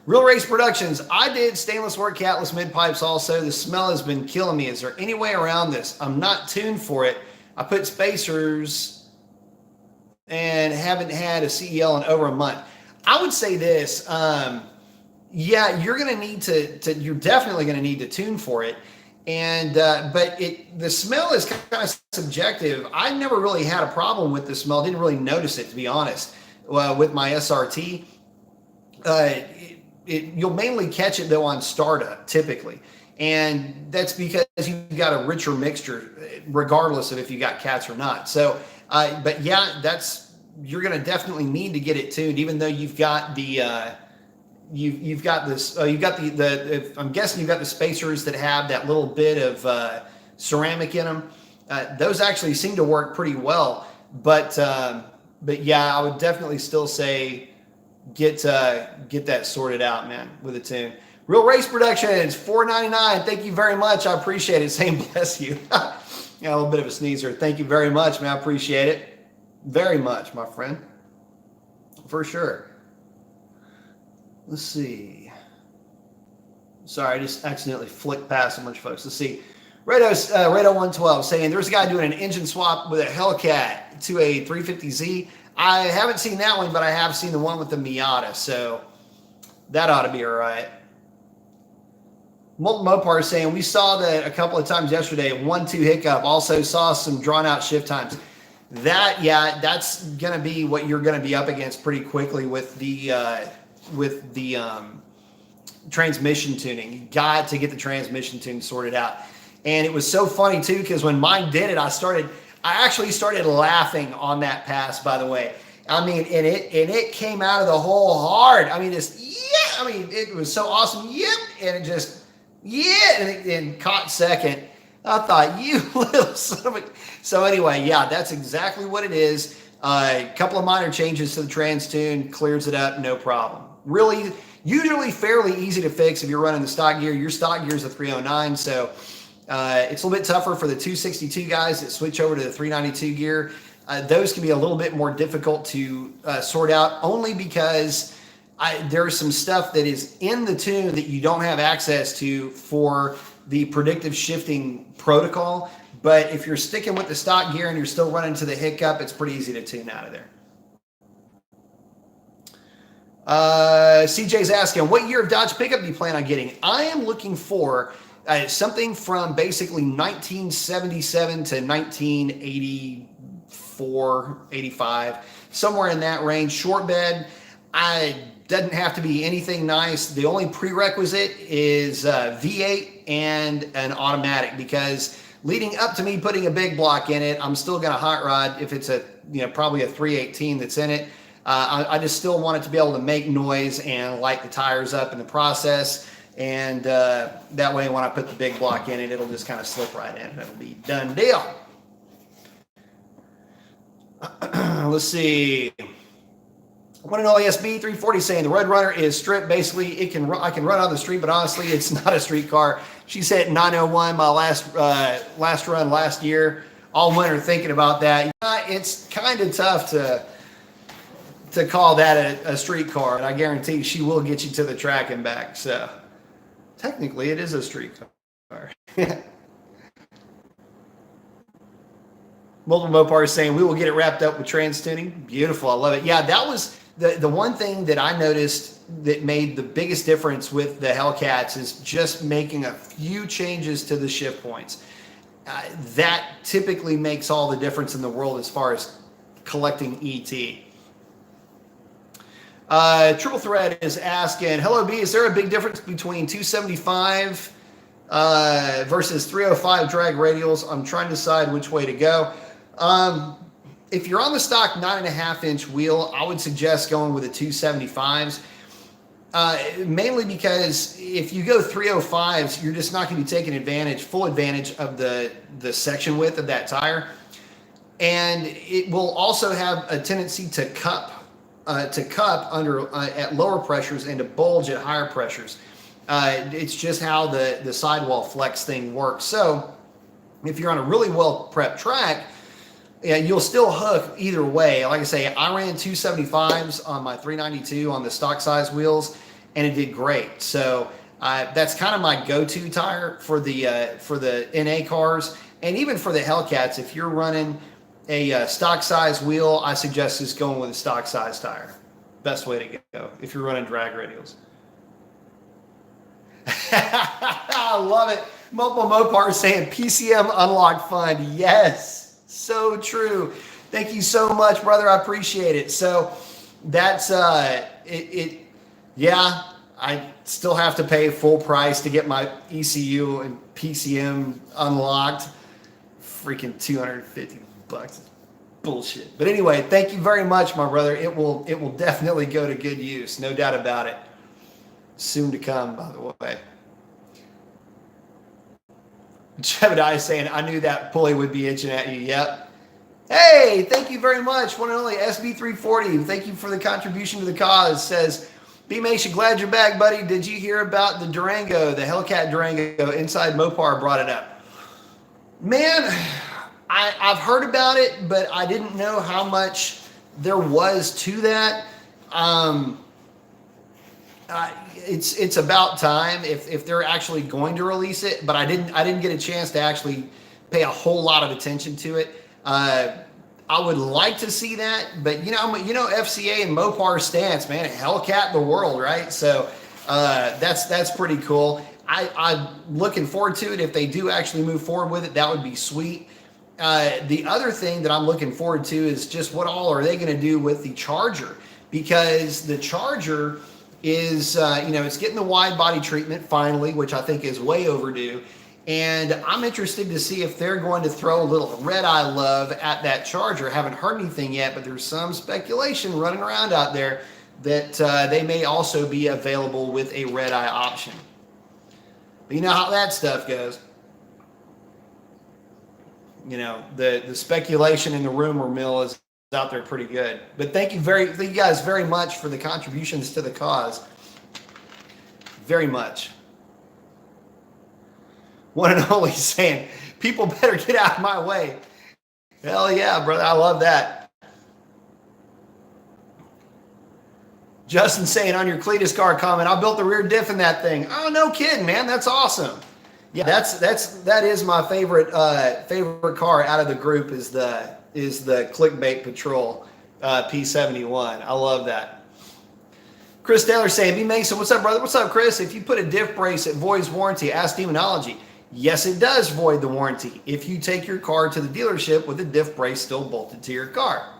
Real Race Productions. I did stainless work catless mid pipes also. The smell has been killing me. Is there any way around this? I'm not tuned for it. I put spacers and haven't had a CEL in over a month. I would say this. Yeah, you're going to need to, you're definitely going to need to tune for it. And, but the smell is kind of subjective. I never really had a problem with the smell. Didn't really notice it, to be honest, with my SRT. You'll mainly catch it though on startup typically. And that's because you've got a richer mixture, regardless of if you got cats or not. So, but yeah, you're going to definitely need to get it tuned, even though you've got the, you've got this, you've got I'm guessing you've got the spacers that have that little bit of ceramic in them. Those actually seem to work pretty well, but yeah, I would definitely still say get that sorted out, man, with a tune. Real Race Productions, $4.99. Thank you very much. I appreciate it. Same bless you. Yeah, a little bit of a sneezer. Thank you very much, man. I appreciate it very much, my friend. For sure. Let's see. Sorry, I just accidentally flicked past a bunch of folks. Let's see. Rado 112 saying there's a guy doing an engine swap with a Hellcat to a 350Z. I haven't seen that one, but I have seen the one with the Miata, so that ought to be all right. Molten Mopar is saying we saw that a couple of times yesterday. 1-2 hiccup. Also saw some drawn out shift times. That's going to be what you're going to be up against pretty quickly with the transmission tuning. You got to get the transmission tuning sorted out. And it was so funny too, because when mine did it, I actually started laughing on that pass, by the way. I mean, and it came out of the hole hard. I mean, it was so awesome. Yep. And it just, and caught second. I thought, you little son of a... So anyway, yeah, that's exactly what it is. A couple of minor changes to the trans tune, clears it up, no problem. Really, usually fairly easy to fix if you're running the stock gear. Your stock gear is a 309, so it's a little bit tougher for the 262 guys that switch over to the 392 gear. Those can be a little bit more difficult to sort out, only because there's some stuff that is in the tune that you don't have access to for the predictive shifting protocol. But if you're sticking with the stock gear and you're still running to the hiccup, it's pretty easy to tune out of there. CJ's asking, what year of Dodge pickup do you plan on getting? I am looking for something from basically 1977 to 1984, 85, somewhere in that range. Short bed. Doesn't have to be anything nice. The only prerequisite is V8 and an automatic, because leading up to me putting a big block in it, I'm still going to hot rod if it's probably a 318 that's in it. I just still want it to be able to make noise and light the tires up in the process. And that way, when I put the big block in it, it'll just kind of slip right in and it'll be done deal. Let's see. One and only SB 340 saying the Road Runner is stripped. Basically, I can run on the street, but honestly, it's not a street car. She said 901 my last run last year. All winter thinking about that. It's kind of tough to call that a street car, and I guarantee she will get you to the track and back. So technically, it is a street car. Multiple Mopar is saying we will get it wrapped up with trans tuning. Beautiful, I love it. Yeah, that was the one thing that I noticed that made the biggest difference with the Hellcats is just making a few changes to the shift points. That typically makes all the difference in the world as far as collecting ET. Triple Thread is asking, hello B, is there a big difference between 275 versus 305 drag radials? I'm trying to decide which way to go. If you're on the stock 9.5-inch wheel, I would suggest going with the 275s. Mainly because if you go 305s, you're just not going to be taking full advantage of the section width of that tire. And it will also have a tendency to cup under at lower pressures and to bulge at higher pressures. It's just how the sidewall flex thing works. So if you're on a really well prepped track, yeah, you'll still hook either way. Like I say, I ran 275s on my 392 on the stock size wheels, and it did great. So that's kind of my go-to tire for the NA cars, and even for the Hellcats. If you're running a stock size wheel, I suggest just going with a stock size tire. Best way to go if you're running drag radials. I love it. Multiple Mopar saying PCM Unlock Fund. Yes. So true. Thank you so much, brother. I appreciate it. So that's yeah, I still have to pay full price to get my ECU and PCM unlocked. Freaking $250. Bullshit. But anyway, thank you very much, my brother. It will definitely go to good use. No doubt about it. Soon to come, by the way. Jebediah saying, I knew that pulley would be itching at you. Yep. Hey, thank you very much. One and only SB340. Thank you for the contribution to the cause. Says, B-Mation, glad you're back, buddy. Did you hear about the Durango, the Hellcat Durango? Inside Mopar brought it up. Man, I've heard about it, but I didn't know how much there was to that. It's about time if they're actually going to release it, but I didn't get a chance to actually pay a whole lot of attention to it. I would like to see that, but you know FCA and Mopar stance, man, Hellcat the world, right? So that's pretty cool. I'm looking forward to it. If they do actually move forward with it, that would be sweet. The other thing that I'm looking forward to is just what all are they going to do with the Charger, because the Charger is, it's getting the wide body treatment finally, which I think is way overdue. And I'm interested to see if they're going to throw a little red eye love at that Charger. Haven't heard anything yet, but there's some speculation running around out there that they may also be available with a red eye option. But you know how that stuff goes. You know, the speculation in the rumor mill is out there pretty good. But thank you guys very much for the contributions to the cause. Very much. One and only saying, people better get out of my way. Hell yeah, brother. I love that. Justin saying on your Cletus car comment, I built the rear diff in that thing. Oh, no kidding, man. That's awesome. Yeah, that is my favorite car out of the group is the Clickbait Patrol P71. I love that. Chris Taylor saying, B Mason, what's up, brother? What's up, Chris? If you put a diff brace, it voids warranty. Ask Demonology. Yes, it does void the warranty if you take your car to the dealership with the diff brace still bolted to your car.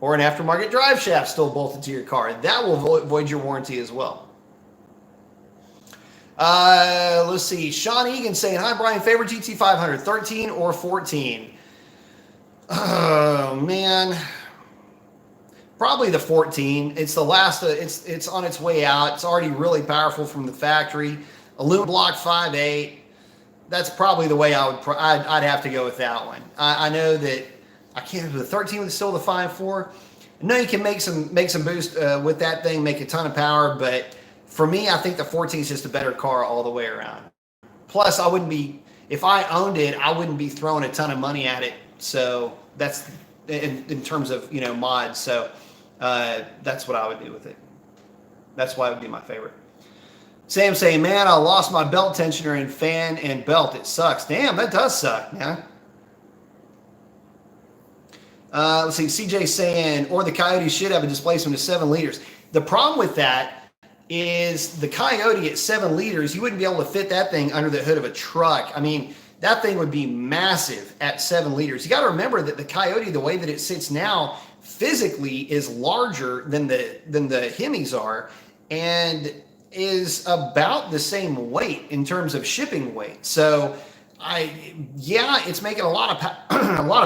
Or an aftermarket drive shaft still bolted to your car. That will void your warranty as well. Let's see. Sean Egan saying, hi, Brian, favorite GT500, 13 or 14? Oh, man. Probably the 14. It's the last, it's on its way out. It's already really powerful from the factory. Aluminum block 5.8. That's probably the way I'd have to go with that one. I know that, I can't remember, the 13 was still the 5.4. No, you can make some boost with that thing, make a ton of power. But for me, I think the 14 is just a better car all the way around. Plus, I wouldn't be if I owned it, I wouldn't be throwing a ton of money at it. So that's in terms of mods. So that's what I would do with it. That's why it would be my favorite. Sam saying, man, I lost my belt tensioner and fan and belt. It sucks. Damn, that does suck, man. Let's see, CJ saying, or the Coyote should have a displacement of 7 liters. The problem with that is the Coyote at 7 liters, you wouldn't be able to fit that thing under the hood of a truck. I mean, that thing would be massive at 7 liters. You got to remember that the Coyote, the way that it sits now, physically is larger than the Hemis are, and is about the same weight in terms of shipping weight. So it's making a lot of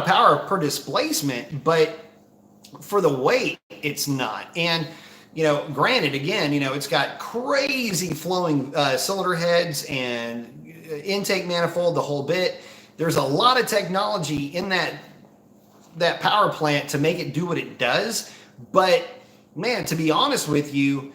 power per displacement, but for the weight, it's not. And granted, again, it's got crazy flowing cylinder heads and intake manifold, the whole bit. There's a lot of technology in that power plant to make it do what it does. But man, to be honest with you,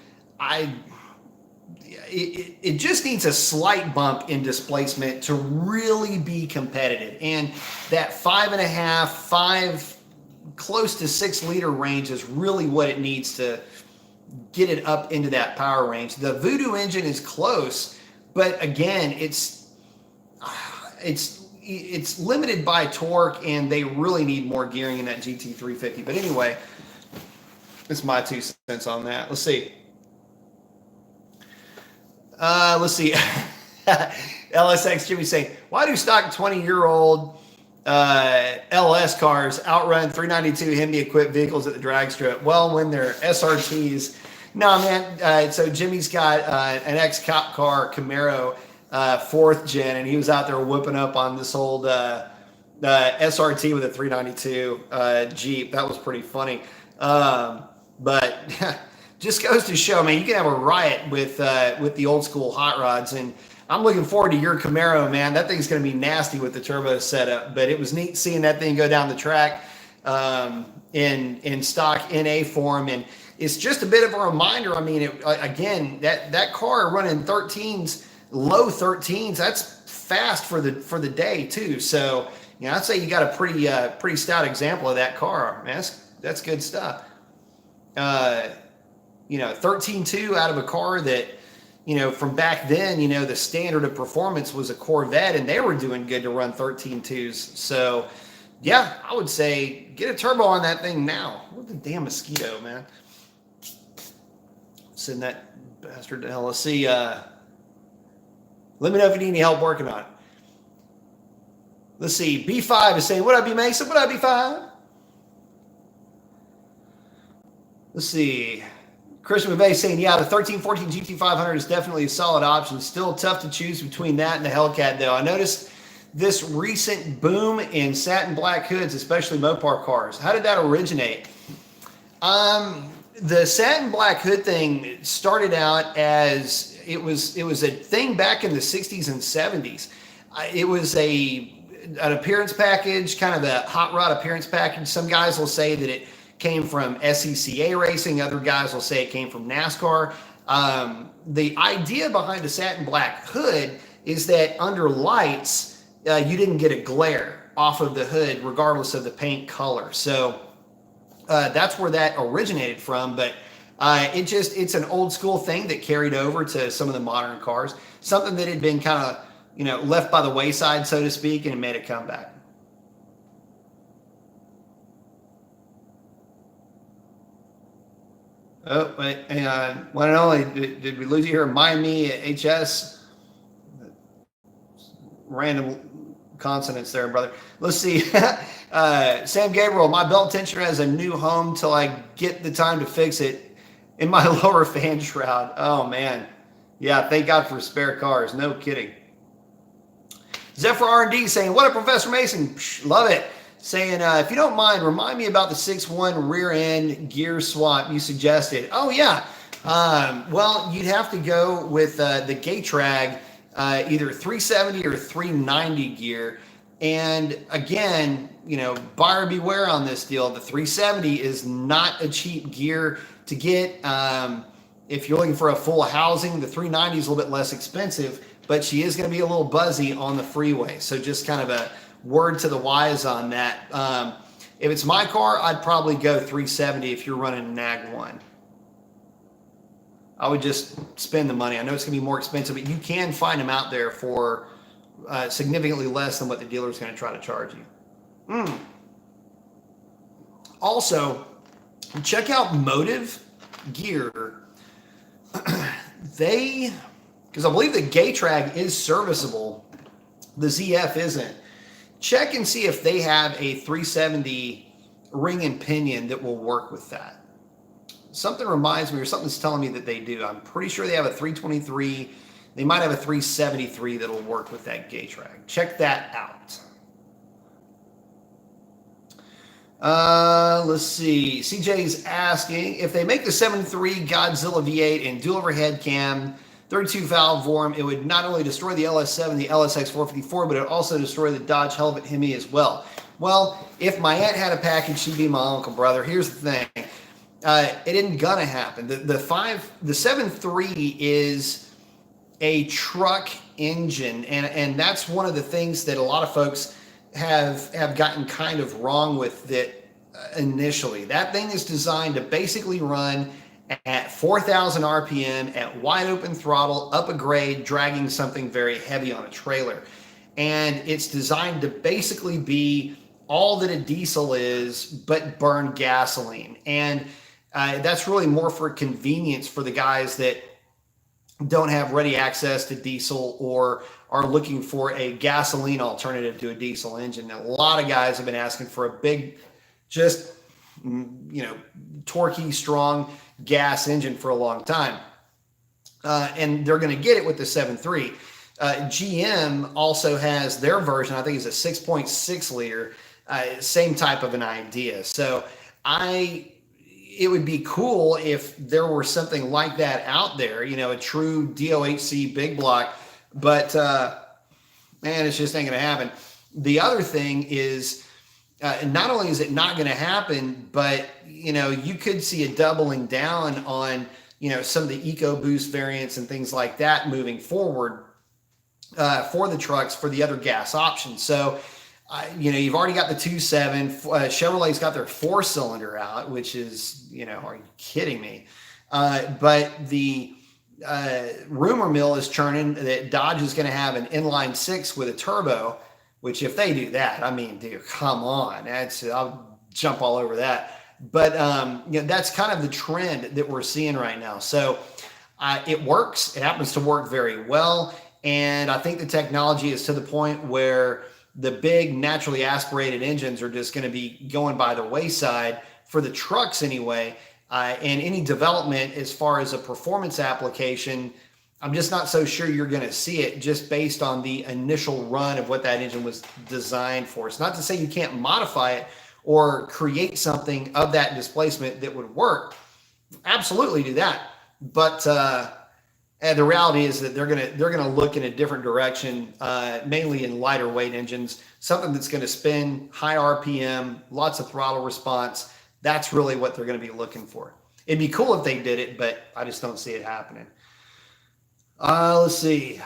it just needs a slight bump in displacement to really be competitive. And that 5.5, close to 6 liter range is really what it needs to get it up into that power range. The Voodoo engine is close, but again, it's limited by torque, and they really need more gearing in that GT350. But anyway, that's my 2 cents on that. Let's see. LSX Jimmy saying, why do stock 20-year-old LS cars outrun 392 Hyundai equipped vehicles at the drag strip? Well, when they're SRTs. No, man. So Jimmy's got an ex-cop car Camaro, 4th gen, and he was out there whooping up on this old SRT with a 392 Jeep. That was pretty funny. But just goes to show, man, you can have a riot with the old school hot rods, and I'm looking forward to your Camaro, man. That thing's going to be nasty with the turbo setup, but it was neat seeing that thing go down the track in stock NA form, and it's just a bit of a reminder. I mean, again, that car running 13s, low 13s, that's fast for the day too. So I'd say you got a pretty stout example of that car, man. That's good stuff. 13.2 out of a car that, from back then, the standard of performance was a Corvette, and they were doing good to run 13.2s. So, yeah, I would say get a turbo on that thing now. What the damn mosquito, man? Send that bastard to hell. Let's see. Let me know if you need any help working on it. Let's see. B5 is saying, what up, B Mason? What up, B5? Let's see. Christian McVeigh saying, yeah, the 1314 GT500 is definitely a solid option. Still tough to choose between that and the Hellcat, though. I noticed this recent boom in satin black hoods, especially Mopar cars. How did that originate? The satin black hood thing started out as it was a thing back in the 60s and 70s. It was an appearance package, kind of a hot rod appearance package. Some guys will say that it came from SCCA racing. Other guys will say it came from NASCAR. The idea behind a satin black hood is that under lights, you didn't get a glare off of the hood regardless of the paint color. So that's where that originated from. But it's an old school thing that carried over to some of the modern cars, something that had been kind of, left by the wayside, so to speak, and it made a comeback. Oh, wait, hang on. One and only, did we lose you here? Miami HS. Random consonants there, brother. Let's see. Sam Gabriel, my belt tensioner has a new home till I get the time to fix it in my lower fan shroud. Oh, man. Yeah, thank God for spare cars. No kidding. Zephyr R&D saying, what up, Professor Mason? Psh, love it. Saying, if you don't mind, remind me about the 6.1 rear end gear swap you suggested. Oh, yeah. Well, you'd have to go with the Gatrag, either 370 or 390 gear. And again, buyer beware on this deal. The 370 is not a cheap gear to get. If you're looking for a full housing, the 390 is a little bit less expensive, but she is going to be a little buzzy on the freeway. So just kind of a word to the wise on that. If it's my car, I'd probably go 370 if you're running a NAG 1. I would just spend the money. I know it's going to be more expensive, but you can find them out there for significantly less than what the dealer is going to try to charge you. Also, check out Motive Gear. Because I believe the Gaytrag is serviceable, the ZF isn't. Check and see if they have a 370 ring and pinion that will work with that. Something reminds me, or something's telling me that they do. I'm pretty sure they have a 323. They might have a 373 that'll work with that Gaytrag. Check that out. Let's see. CJ's asking if they make the 7.3 Godzilla V8 and dual overhead cam, 32 valve vorm, it would not only destroy the LS7, the LSX 454, but it would also destroy the Dodge Helvet Hemi as well. Well, if my aunt had a package, she'd be my uncle, brother. Here's the thing. It isn't gonna happen. The 7.3 is a truck engine, and that's one of the things that a lot of folks have gotten kind of wrong with it initially. That thing is designed to basically run at 4,000 RPM at wide open throttle, up a grade, dragging something very heavy on a trailer. And it's designed to basically be all that a diesel is, but burn gasoline. And that's really more for convenience for the guys that don't have ready access to diesel or are looking for a gasoline alternative to a diesel engine. Now, a lot of guys have been asking for a big, just, torquey, strong gas engine for a long time. And they're going to get it with the 7.3. GM also has their version, I think it's a 6.6 liter, same type of an idea. So it would be cool if there were something like that out there, a true DOHC big block, but man, it's just ain't going to happen. The other thing is, not only is it not going to happen, but, you could see a doubling down on, some of the EcoBoost variants and things like that moving forward for the trucks, for the other gas options. So, you've already got the 2.7. Chevrolet's got their 4-cylinder out, which is, are you kidding me? But the rumor mill is churning that Dodge is going to have an inline 6 with a turbo, which if they do that, I mean, dude, come on. I'll jump all over that. But, that's kind of the trend that we're seeing right now. So it works. It happens to work very well. And I think the technology is to the point where the big naturally aspirated engines are just going to be going by the wayside for the trucks anyway. And any development as far as a performance application, I'm just not so sure you're going to see it just based on the initial run of what that engine was designed for. It's not to say you can't modify it or create something of that displacement that would work. Absolutely do that. But and the reality is that they're gonna look in a different direction, mainly in lighter weight engines, something that's going to spin high RPM, lots of throttle response. That's really what they're going to be looking for. It'd be cool if they did it, but I just don't see it happening. Let's see.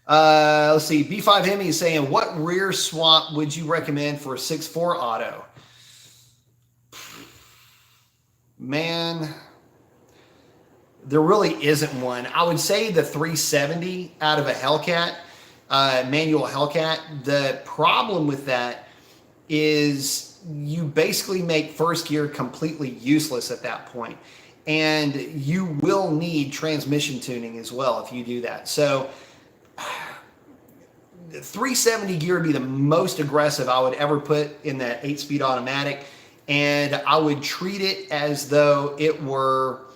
B5 Hemi is saying, what rear swap would you recommend for a 6.4 auto? Man, there really isn't one. I would say the 370 out of a Hellcat, manual Hellcat. The problem with that is you basically make first gear completely useless at that point. And you will need transmission tuning as well if you do that. So 370 gear would be the most aggressive I would ever put in that 8-speed automatic. And I would treat it as though it were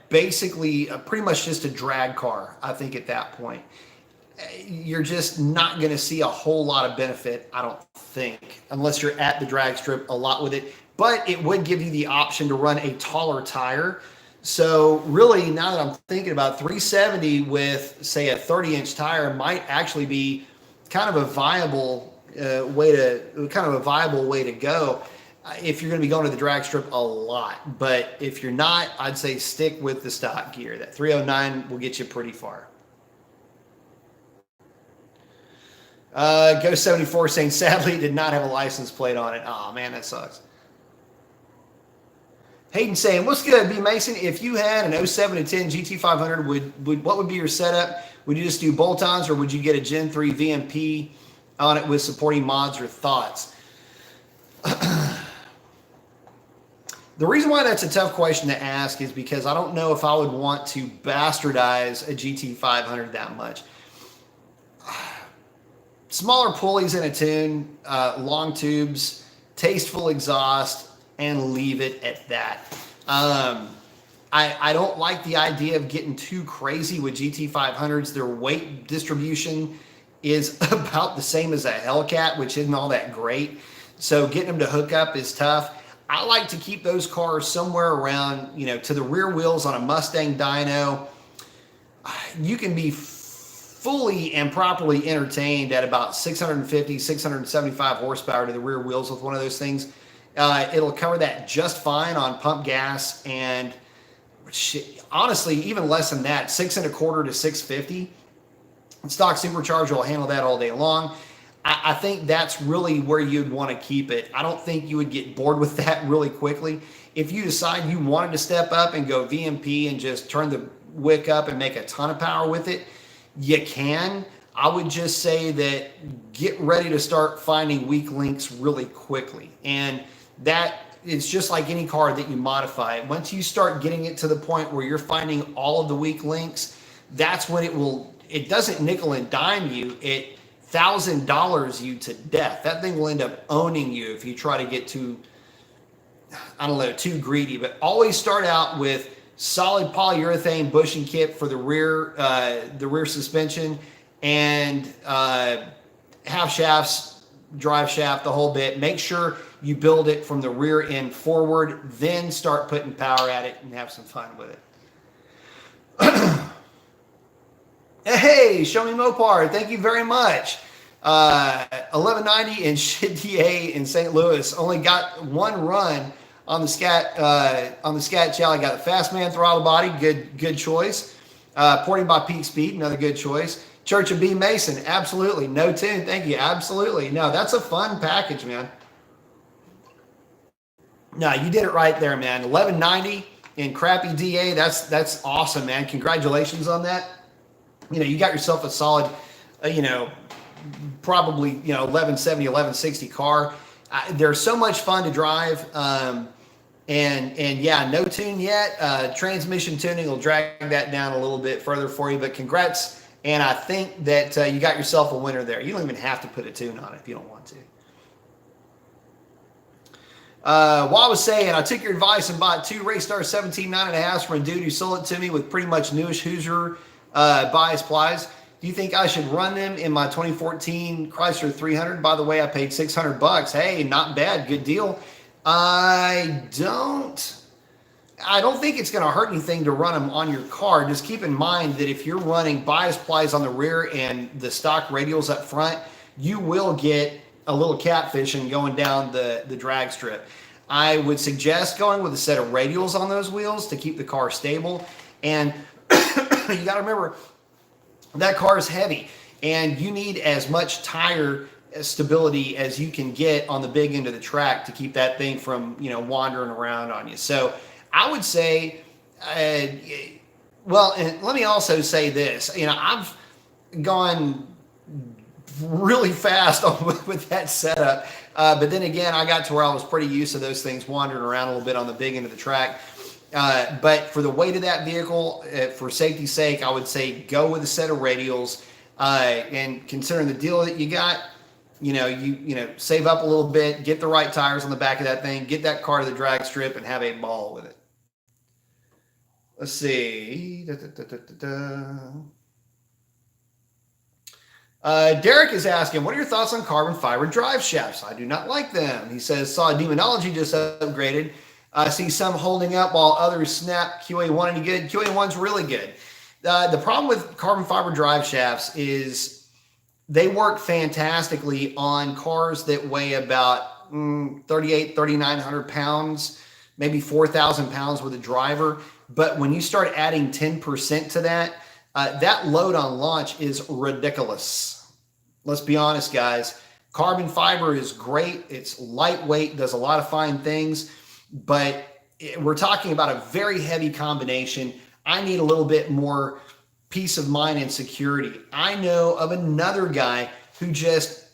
basically pretty much just a drag car, I think, at that point. You're just not going to see a whole lot of benefit, I don't think, unless you're at the drag strip a lot with it. But it would give you the option to run a taller tire. So really, now that I'm thinking about 370 with, say, a 30-inch tire might actually be kind of a viable way to go if you're going to be going to the drag strip a lot. But if you're not, I'd say stick with the stock gear. That 309 will get you pretty far. Go 74 saying sadly it did not have a license plate on it. Oh man, that sucks. Hayden saying, what's good, B Mason? If you had an 07 to 10 GT500, what would be your setup? Would you just do bolt-ons, or would you get a Gen 3 VMP on it with supporting mods or thoughts? The reason why that's a tough question to ask is because I don't know if I would want to bastardize a GT500 that much. Smaller pulleys in a tune, long tubes, tasteful exhaust, and leave it at that. I don't like the idea of getting too crazy with GT500s. Their weight distribution is about the same as a Hellcat, which isn't all that great. So getting them to hook up is tough. I like to keep those cars somewhere around, to the rear wheels on a Mustang dyno. You can be fully and properly entertained at about 650, 675 horsepower to the rear wheels with one of those things. It'll cover that just fine on pump gas, and honestly, even less than that, 6.25 to 650. Stock supercharger will handle that all day long. I think that's really where you'd want to keep it. I don't think you would get bored with that really quickly. If you decide you wanted to step up and go VMP and just turn the wick up and make a ton of power with it, you can. I would just say that get ready to start finding weak links really quickly. And that is just like any car that you modify. Once you start getting it to the point where you're finding all of the weak links, that's when it doesn't nickel and dime you, it $1,000 you to death. That thing will end up owning you if you try to get too greedy. But always start out with solid polyurethane bushing kit for the rear suspension, and half shafts, drive shaft, the whole bit. Make sure you build it from the rear end forward, then start putting power at it and have some fun with it. Hey, show me Mopar. Thank you very much. 1190 in Chidier in St. Louis. Only got one run on the Scat Chow. I got the Fastman throttle body. Good choice. Porting by Peak Speed. Another good choice. Church of B Mason. Absolutely. No tune. Thank you. Absolutely. No, that's a fun package, man. No, you did it right there, man. 1190 in crappy DA. That's awesome, man. Congratulations on that. You got yourself a solid, probably, 1170, 1160 car. They're so much fun to drive. And yeah, no tune yet. Transmission tuning will drag that down a little bit further for you, but congrats. And I think that you got yourself a winner there. You don't even have to put a tune on it if you don't want to. While I was saying, I took your advice and bought 2 Raystar 17 9.5s from a dude who sold it to me with pretty much newish Hoosier bias plies. Do you think I should run them in my 2014 Chrysler 300? By the way, I paid $600. Hey, not bad. Good deal. I don't think it's going to hurt anything to run them on your car. Just keep in mind that if you're running bias plies on the rear and the stock radials up front, you will get a little catfishing going down the drag strip. I would suggest going with a set of radials on those wheels to keep the car stable. And you got to remember, that car is heavy, and you need as much tire stability as you can get on the big end of the track to keep that thing from, wandering around on you. So I would say, well, and let me also say this, I've gone really fast with that setup. But then again, I got to where I was pretty used to those things wandering around a little bit on the big end of the track. But for the weight of that vehicle, for safety's sake, I would say go with a set of radials. And considering the deal that you got, you save up a little bit, get the right tires on the back of that thing, get that car to the drag strip, and have a ball with it. Let's see. Derek is asking, what are your thoughts on carbon fiber drive shafts? I do not like them. He says, saw Demonology just upgraded I see some holding up while others snap. QA1 any good? QA1's really good. The problem with carbon fiber drive shafts is they work fantastically on cars that weigh about 3,900 pounds, maybe 4,000 pounds with a driver. But when you start adding 10% to that, that load on launch is ridiculous. Let's be honest, guys. Carbon fiber is great. It's lightweight, does a lot of fine things, but we're talking about a very heavy combination. I need a little bit more peace of mind and security. I know of another guy who just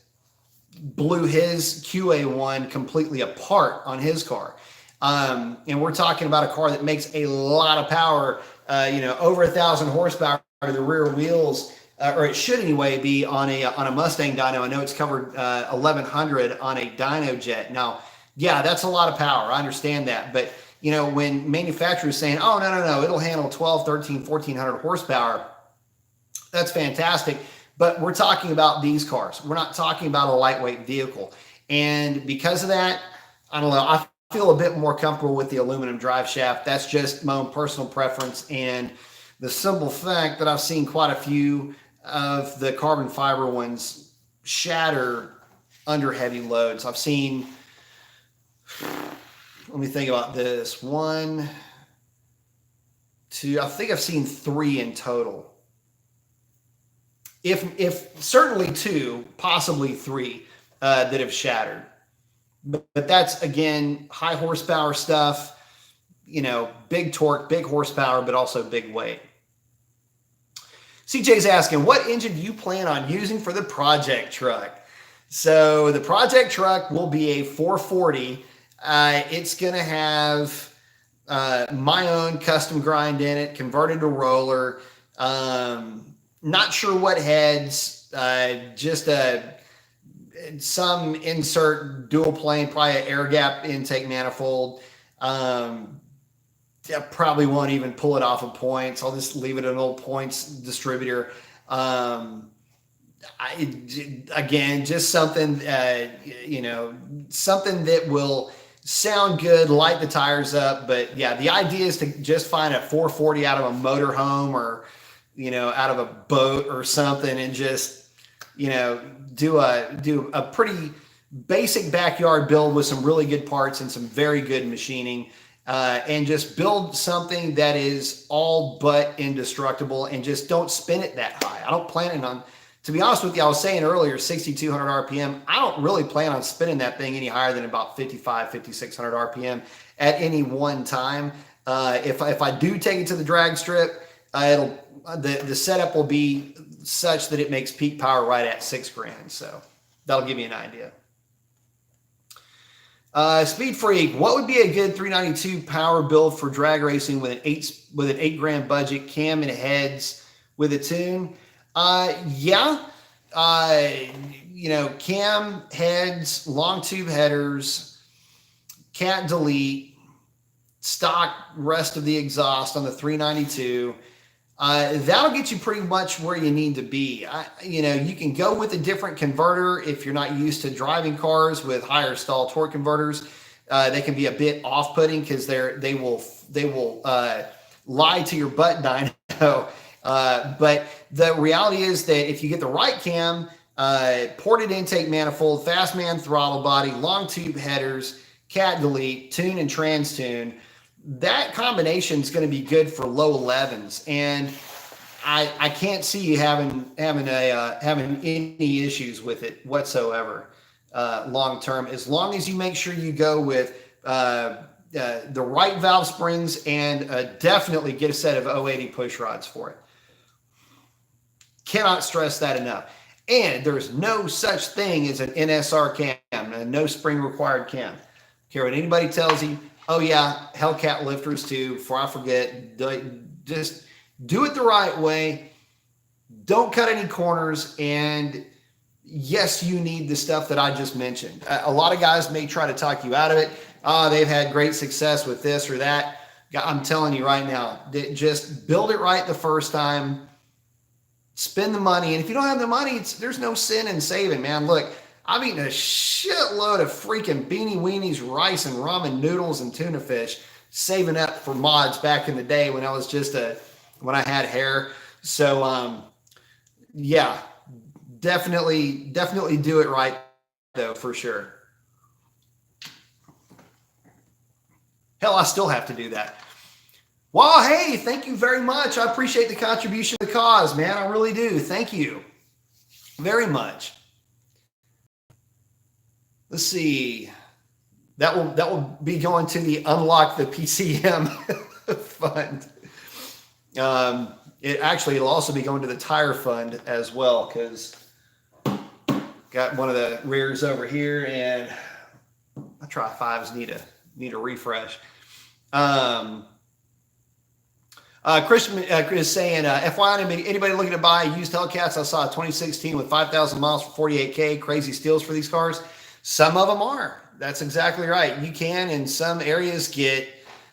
blew his QA1 completely apart on his car. And we're talking about a car that makes a lot of power, over 1,000 horsepower to the rear wheels, or it should anyway be on a Mustang dyno. I know it's covered 1,100 on a dyno jet. Now, yeah, that's a lot of power. I understand that. But, when manufacturers saying, oh, no, it'll handle 12, 13, 1,400 horsepower, that's fantastic. But we're talking about these cars. We're not talking about a lightweight vehicle. And because of that, I don't know, I feel a bit more comfortable with the aluminum drive shaft. That's just my own personal preference. And the simple fact that I've seen quite a few of the carbon fiber ones shatter under heavy loads. I've seen, let me think about this. 1, 2, I think I've seen 3 in total. If certainly 2, possibly 3 that have shattered. But that's, again, high horsepower stuff, big torque, big horsepower, but also big weight. CJ's asking, what engine do you plan on using for the project truck? So the project truck will be a 440. It's going to have my own custom grind in it, converted to roller. Not sure what heads, just some insert dual plane, probably an air gap intake manifold. I probably won't even pull it off of points. I'll just leave it an old points distributor. Again, just something, something that will sound good, light the tires up. But yeah, the idea is to just find a 440 out of a motor home or, out of a boat or something and just, do a pretty basic backyard build with some really good parts and some very good machining. And just build something that is all but indestructible and just don't spin it that high. I don't plan on, to be honest with you, I was saying earlier, 6,200 RPM. I don't really plan on spinning that thing any higher than about 55, 5,600 RPM at any one time. If I do take it to the drag strip, the setup will be such that it makes peak power right at $6,000. So that'll give you an idea. Speed Freak, what would be a good 392 power build for drag racing with an $8,000 budget, cam and heads with a tune? Cam, heads, long tube headers, cat delete, stock rest of the exhaust on the 392. That'll get you pretty much where you need to be. You can go with a different converter if you're not used to driving cars with higher stall torque converters. They can be a bit off-putting because they will lie to your butt dyno. But the reality is that if you get the right cam, ported intake manifold, fast man throttle body, long tube headers, cat delete, tune and trans tune, that combination is going to be good for low 11s, and I can't see you having any issues with it whatsoever long term, as long as you make sure you go with the right valve springs and definitely get a set of 080 push rods for it. Cannot stress that enough. And there's no such thing as an NSR cam, a no spring required cam. Care what anybody tells you. Oh yeah, Hellcat lifters too. Before I forget, just do it the right way. Don't cut any corners. And yes, you need the stuff that I just mentioned. A lot of guys may try to talk you out of it. They've had great success with this or that. I'm telling you right now, just build it right the first time. Spend the money. And if you don't have the money, there's no sin in saving, man. Look, I've eaten a shitload of freaking beanie weenies, rice and ramen noodles and tuna fish, saving up for mods back in the day when I was when I had hair. So, yeah, definitely do it right though, for sure. Hell, I still have to do that. Well, hey, thank you very much. I appreciate the contribution to the cause, man. I really do. Thank you very much. Let's see. That will be going to the Unlock the PCM fund. It'll also be going to the tire fund as well, because got one of the rears over here, and my Tri-5s need a refresh. Chris is saying, FYI, anybody looking to buy used Hellcats? I saw a 2016 with 5,000 miles for $48K. Crazy steals for these cars. Some of them are. That's exactly right. You can, in some areas, get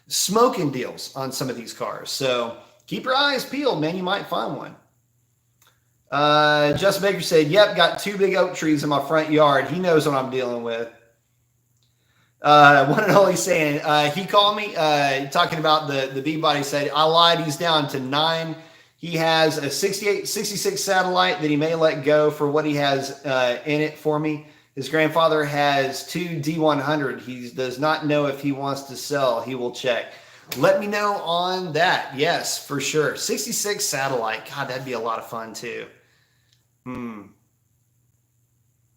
smoking deals on some of these cars. So keep your eyes peeled, man. You might find one. Justin Baker said, yep, got 2 big oak trees in my front yard. He knows what I'm dealing with. One and only saying, he called me talking about the B-body. Said, I lied. He's down to 9. He has a 66 satellite that he may let go for what he has in it for me. His grandfather has 2 D100. He does not know if he wants to sell. He will check. Let me know on that. Yes, for sure. 66 satellite. God, that'd be a lot of fun too.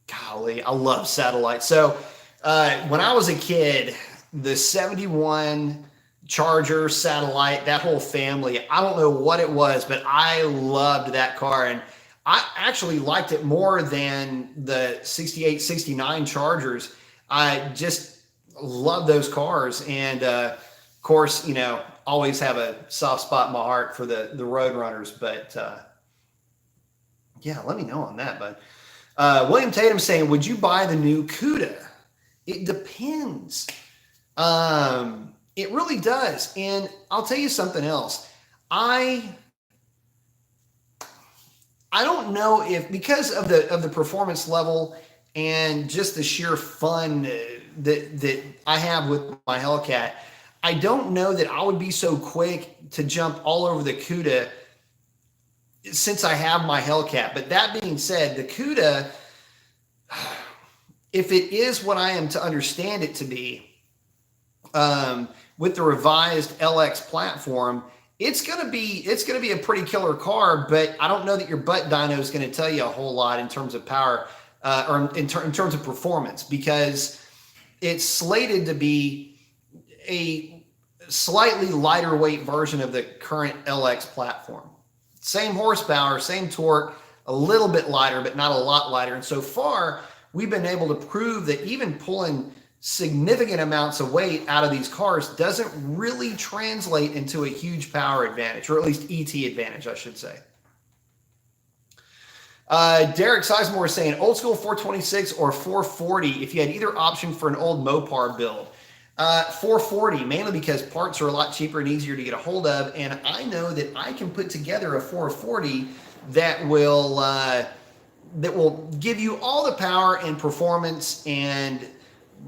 Golly, I love satellite. So, when I was a kid, the 71 Charger satellite, that whole family, I don't know what it was, but I loved that car. And I actually liked it more than the 68, 69 Chargers. I just love those cars. And, of course, always have a soft spot in my heart for the Road Runners. But, yeah, let me know on that, bud. William Tatum saying, would you buy the new CUDA? It depends. It really does. And I'll tell you something else. I don't know if, because of the performance level and just the sheer fun that I have with my Hellcat, I don't know that I would be so quick to jump all over the CUDA since I have my Hellcat. But that being said, the CUDA, if it is what I am to understand it to be, with the revised LX platform, it's gonna be a pretty killer car. But I don't know that your butt dyno is going to tell you a whole lot in terms of power or in terms of performance, because it's slated to be a slightly lighter weight version of the current LX platform. Same horsepower, same torque, a little bit lighter, but not a lot lighter. And so far, we've been able to prove that even pulling significant amounts of weight out of these cars doesn't really translate into a huge power advantage, or at least ET advantage, I should say. Derek Sizemore is saying, old school 426 or 440 if you had either option for an old Mopar build. 440, mainly because parts are a lot cheaper and easier to get a hold of. And I know that I can put together a 440 that will give you all the power and performance and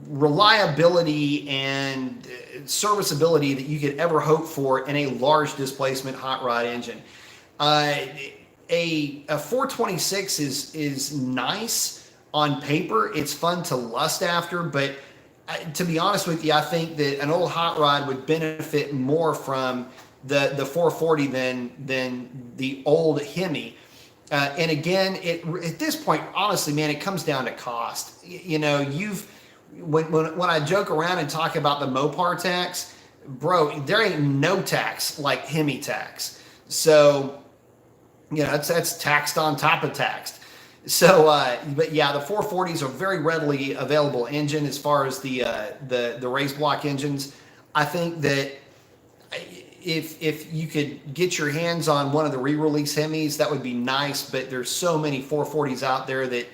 reliability and serviceability that you could ever hope for in a large displacement hot rod engine. A 426 is nice on paper. It's fun to lust after, but to be honest with you, I think that an old hot rod would benefit more from the 440 than the old Hemi. And again, at this point, honestly, man, it comes down to cost. When I joke around and talk about the Mopar tax, bro, there ain't no tax like Hemi tax. So, that's taxed on top of taxed. So, but yeah, the 440s are very readily available engine as far as the race block engines. I think that if you could get your hands on one of the re-release Hemis, that would be nice. But there's so many 440s out there that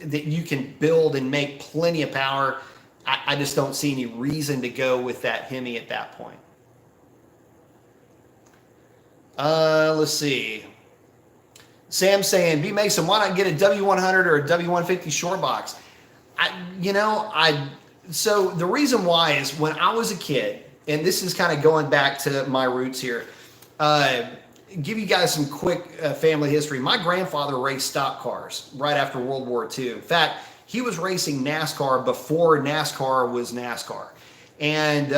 you can build and make plenty of power. I just don't see any reason to go with that Hemi at that point. Let's see. Sam saying, B Mason, why not get a W100 or a W150 short box? So the reason why is when I was a kid, and this is kind of going back to my roots here, give you guys some quick family history. My grandfather raced stock cars right after World War II. In fact, he was racing NASCAR before NASCAR was NASCAR. And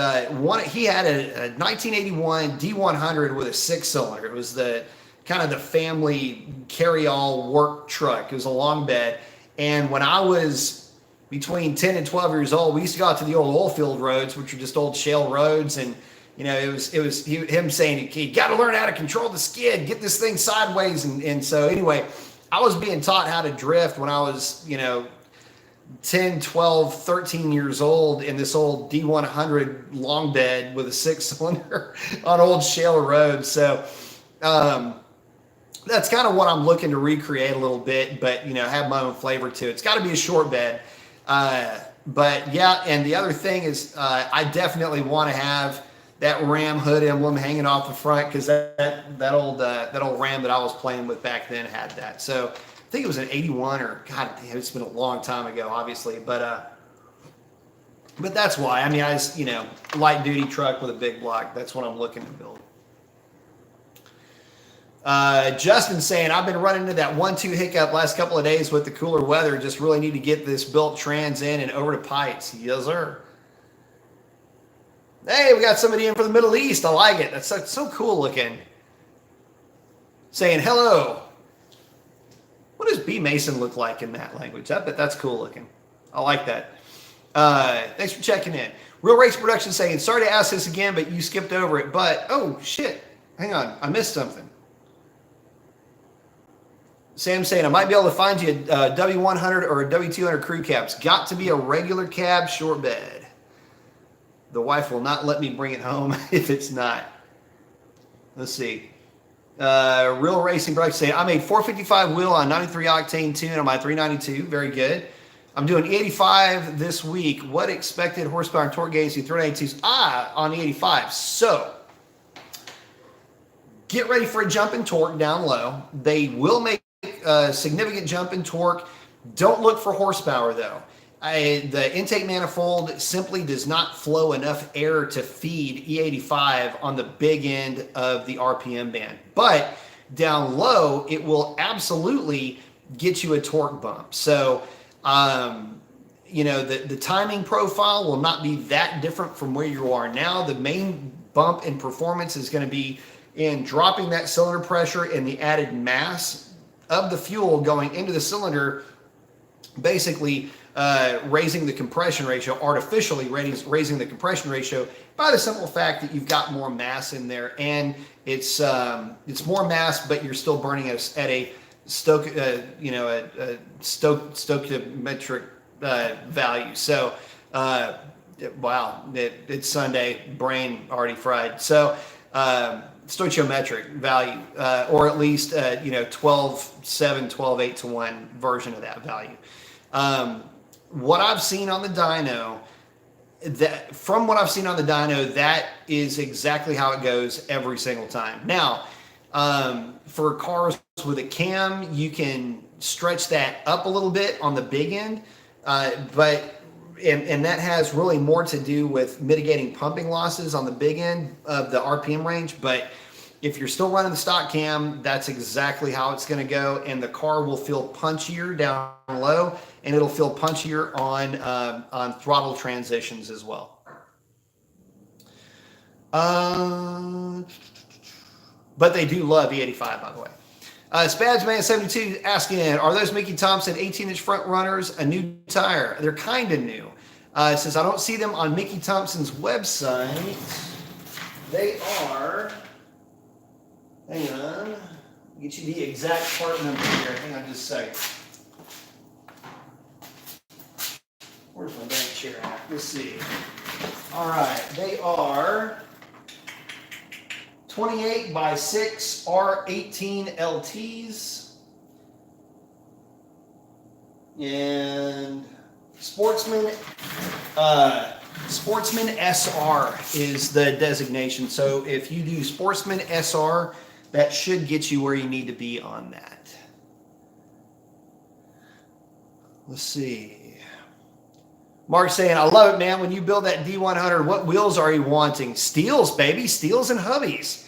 he had a 1981 D100 with a 6-cylinder. It was the kind of the family carry-all work truck. It was a long bed. And when I was between 10 and 12 years old, we used to go out to the old oil field roads, which are just old shale roads. And, it was him saying, you got to learn how to control the skid, get this thing sideways. And so anyway, I was being taught how to drift when I was, 10, 12, 13 years old in this old D100 long bed with a 6-cylinder on old shale roads. So that's kind of what I'm looking to recreate a little bit, but, have my own flavor to it. It's got to be a short bed. But yeah, and the other thing is I definitely want to have that Ram hood emblem hanging off the front, because that old Ram that I was playing with back then had that. So I think it was an 81, or God, it's been a long time ago, obviously, but that's why. I mean, I just, light duty truck with a big block. That's what I'm looking to build. Justin saying, I've been running into that 1-2 hiccup last couple of days with the cooler weather. Just really need to get this built trans in and over to Pikes. Yes, sir. Hey, we got somebody in from the Middle East. I like it. That's so cool looking. Saying hello. What does B Mason look like in that language? I bet that's cool looking. I like that. Thanks for checking in. Real Race Production saying, sorry to ask this again, but you skipped over it. But, oh, shit. Hang on. I missed something. Sam saying, I might be able to find you a W100 or a W200 crew cabs. Got to be a regular cab, short bed. The wife will not let me bring it home if it's not. Let's see. Real Racing Production saying, I made 455 wheel on 93 octane tune on my 392. Very good. I'm doing 85 this week. What expected horsepower and torque gauge do 392s? On the 85. So get ready for a jump in torque down low. They will make a significant jump in torque. Don't look for horsepower though. The intake manifold simply does not flow enough air to feed E85 on the big end of the RPM band. But down low, it will absolutely get you a torque bump. So, the timing profile will not be that different from where you are now. The main bump in performance is going to be in dropping that cylinder pressure and the added mass of the fuel going into the cylinder, basically raising the compression ratio, artificially raising the compression ratio by the simple fact that you've got more mass in there, and it's more mass, but you're still burning at a stoichiometric value. So, wow, it's Sunday, brain already fried. So, stoichiometric value, or at least 12.7, 12.8 to 1 version of that value. What I've seen on the dyno, that is exactly how it goes every single time. Now, for cars with a cam, you can stretch that up a little bit on the big end, but that has really more to do with mitigating pumping losses on the big end of the RPM range. But if you're still running the stock cam, that's exactly how it's going to go, and the car will feel punchier down low, and it'll feel punchier on throttle transitions as well. But they do love E85, by the way. Spadsman72 asking, are those Mickey Thompson 18-inch front runners a new tire? They're kind of new. It says, I don't see them on Mickey Thompson's website. They are, hang on, I'll get you the exact part number here. Hang on just a second. Where's my bank chair at? Let's see. All right, they are 28 by 6 R18 LTs, and Sportsman SR is the designation. So if you do Sportsman SR, that should get you where you need to be on that. Let's see. Mark's saying, I love it, man. When you build that D100, what wheels are you wanting? Steels, baby. Steels and hubbies.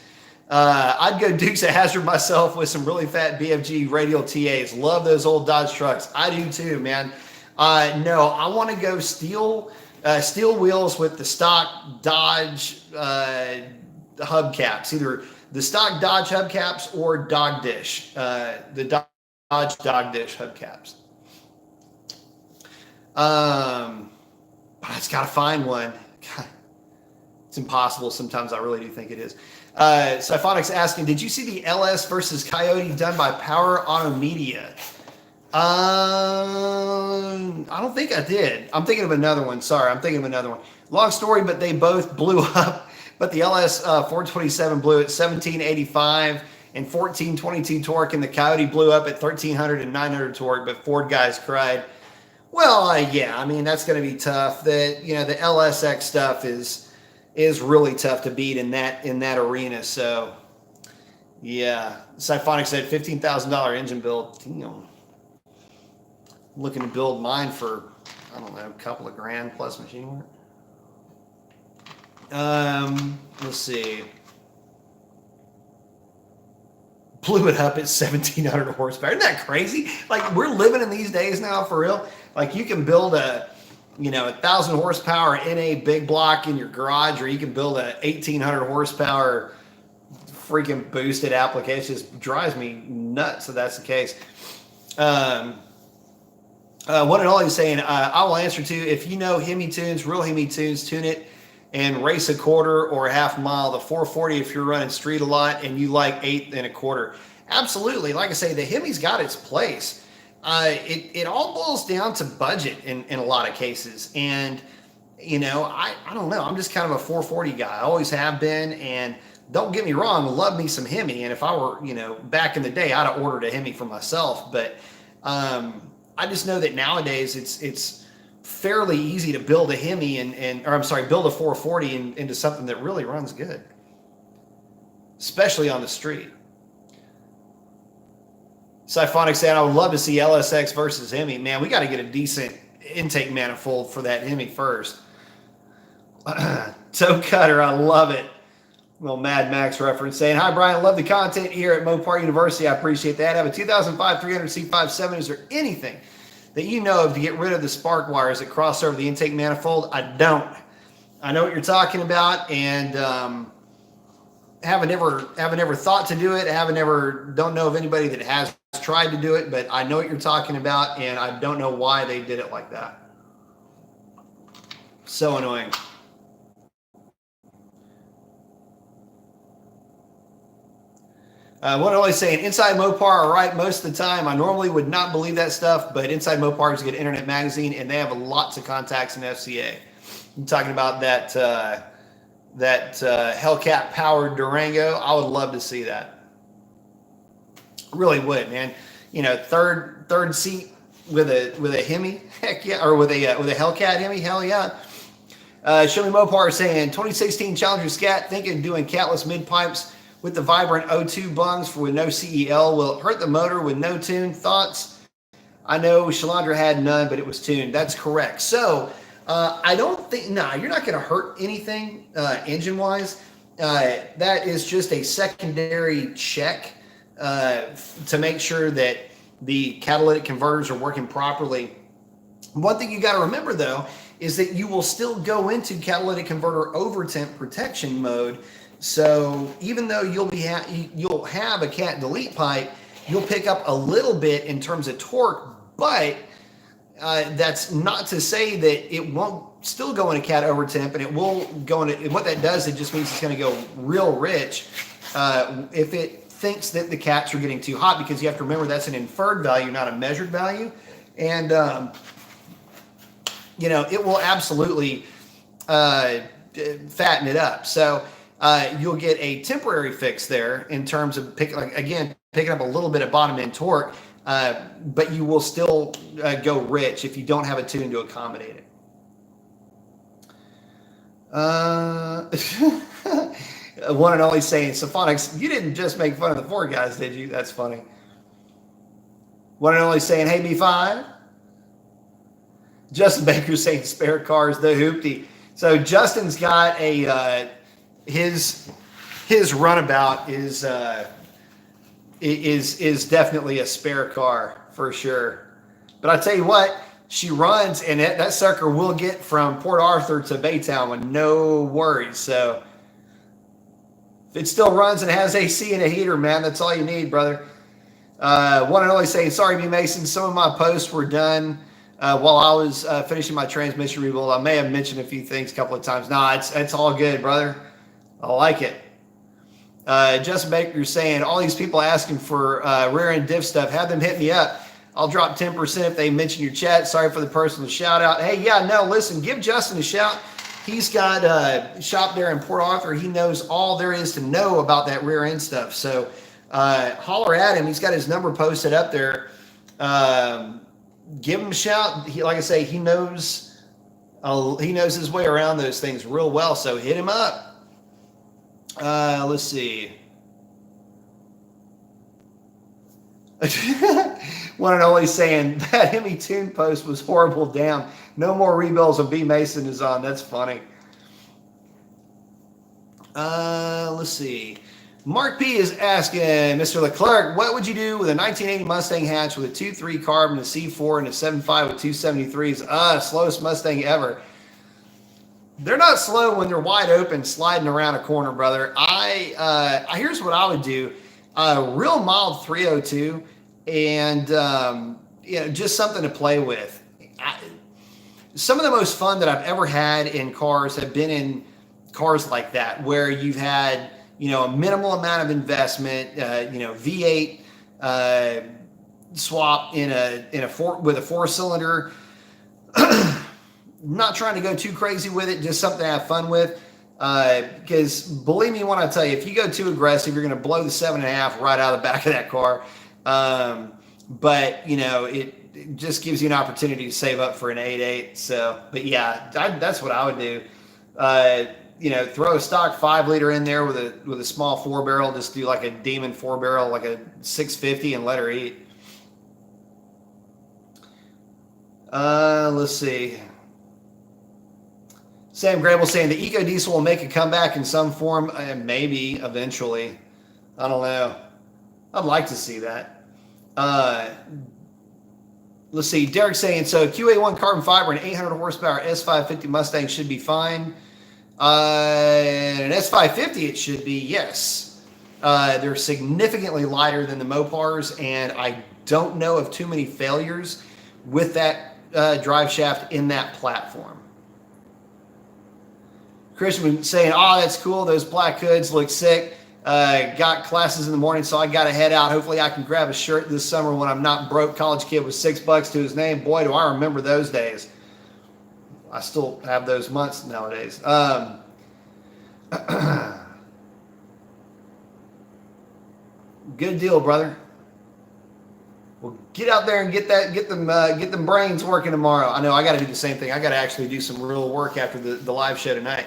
I'd go Dukes of Hazzard myself with some really fat BFG radial TAs. Love those old Dodge trucks. I do too, man. No, I want to go steel wheels with the stock Dodge hubcaps, either the stock Dodge hubcaps or Dog Dish, the Dodge Dog Dish hubcaps. But I just got to find one. God, it's impossible sometimes. I really do think it is. Siphonics asking, did you see the LS versus Coyote done by Power Auto Media? I don't think I did. I'm thinking of another one. Sorry, I'm thinking of another one. Long story, but they both blew up. But the LS 427 blew at 1785 and 1422 torque, and the Coyote blew up at 1300 and 900 torque. But Ford guys cried. Well, yeah, I mean, that's going to be tough. The LSX stuff is really tough to beat in that arena. So, yeah, Siphonic said $15,000 engine build. Damn. Looking to build mine for, I don't know, a couple of grand plus machine work. Let's see. Blew it up at 1,700 horsepower. Isn't that crazy? Like, we're living in these days now, for real. Like, you can build a 1,000 horsepower in a big block in your garage, or you can build a 1,800 horsepower freaking boosted application. It just drives me nuts if that's the case. One and all, he's saying, I will answer to, if you know Hemi tunes, real Hemi tunes, tune it and race a quarter or a half mile. The 440 if you're running street a lot and you like 8 1/4. Absolutely. Like I say, the Hemi's got its place. It all boils down to budget in a lot of cases. And, I don't know. I'm just kind of a 440 guy. I always have been. And don't get me wrong, love me some Hemi. And if I were, back in the day, I'd have ordered a Hemi for myself. But I just know that nowadays it's fairly easy to build a Hemi build a 440 into something that really runs good, especially on the street. Siphonic said, I would love to see LSX versus Hemi. Man, we got to get a decent intake manifold for that Hemi first. Toe Cutter, I love it. Little Mad Max reference saying, hi, Brian, love the content here at Mopar University. I appreciate that. I have a 2005 300C57. Is there anything that you know of to get rid of the spark wires that cross over the intake manifold? I don't. I know what you're talking about, and haven't ever thought to do it. Don't know of anybody that has tried to do it, but I know what you're talking about, and I don't know why they did it like that. So annoying. What am I saying? Inside Mopar are right most of the time. I normally would not believe that stuff, but Inside Mopar is a good internet magazine, and they have lots of contacts in FCA. I'm talking about that Hellcat powered Durango. I would love to see that. Really would, man. Third seat with a Hemi, heck yeah, or with a Hellcat Hemi, hell yeah. Show me Mopar saying 2016 Challenger Scat, thinking of doing catless mid pipes with the vibrant O2 bungs with no CEL. Will it hurt the motor with no tune? Thoughts? I know Shalandra had none, but it was tuned. That's correct. So I don't think, you're not going to hurt anything engine-wise. That is just a secondary check to make sure that the catalytic converters are working properly. One thing you got to remember, though, is that you will still go into catalytic converter overtemp protection mode. So even though you'll have a cat delete pipe, you'll pick up a little bit in terms of torque, but that's not to say that it won't still go into cat overtemp, and it will go into, and what that does, it just means it's going to go real rich if it thinks that the cats are getting too hot, because you have to remember that's an inferred value, not a measured value. And it will absolutely fatten it up. So you'll get a temporary fix there in terms of picking up a little bit of bottom end torque, but you will still go rich if you don't have a tune to accommodate it. One and only saying, Sophonics, you didn't just make fun of the four guys, did you? That's funny. One and only saying, hey, B5. Justin Baker saying spare cars, the hoopty. So Justin's got a his runabout is definitely a spare car for sure. But I tell you what, she runs, and that sucker will get from Port Arthur to Baytown with no worries. So if it still runs and has AC and a heater, man, that's all you need, brother. One and only saying, sorry, B. Mason, some of my posts were done while I was finishing my transmission rebuild. I may have mentioned a few things a couple of times. Nah, it's all good, brother. I like it. Justin Baker saying, all these people asking for rear end diff stuff, have them hit me up. I'll drop 10% if they mention your chat. Sorry for the personal shout out. Hey, yeah, no, listen, give Justin a shout. He's got a shop there in Port Arthur. He knows all there is to know about that rear end stuff. So holler at him. He's got his number posted up there. Give him a shout. Like I say, he knows his way around those things real well. So hit him up. Let's see. One and only saying that Hemi Tune post was horrible. Damn, no more rebuilds of B Mason is on. That's funny. Let's see. Mark P is asking, Mr. Leclerc, what would you do with a 1980 Mustang hatch with a 2.3 carb and a C4 and a 7.5 with 273s? Slowest Mustang ever. They're not slow when they're wide open, sliding around a corner, brother. Here's what I would do. Real mild 302 and just something to play with. Some of the most fun that I've ever had in cars have been in cars like that, where you've had a minimal amount of investment, V8 swap with a 4-cylinder. Not trying to go too crazy with it, just something to have fun with. Because believe me when I tell you, if you go too aggressive, you're going to blow the 7.5 right out of the back of that car. But it just gives you an opportunity to save up for an 8.8. So, but yeah, that's what I would do. Throw a stock 5-liter in there with a small 4-barrel. Just do like a Demon 4-barrel, like a 650, and let her eat. Let's see. Sam Grable saying the Eco Diesel will make a comeback in some form, maybe eventually. I don't know. I'd like to see that. Let's see. Derek saying, so QA1 carbon fiber and 800 horsepower S550 Mustang should be fine. An S550 it should be, yes. They're significantly lighter than the Mopars, and I don't know of too many failures with that drive shaft in that platform. Christian was saying, oh, that's cool. Those black hoods look sick. Got classes in the morning, so I got to head out. Hopefully I can grab a shirt this summer when I'm not broke. College kid with $6 to his name. Boy, do I remember those days. I still have those months nowadays. Good deal, brother. Well, get out there and get them brains working tomorrow. I know I got to do the same thing. I got to actually do some real work after the live show tonight.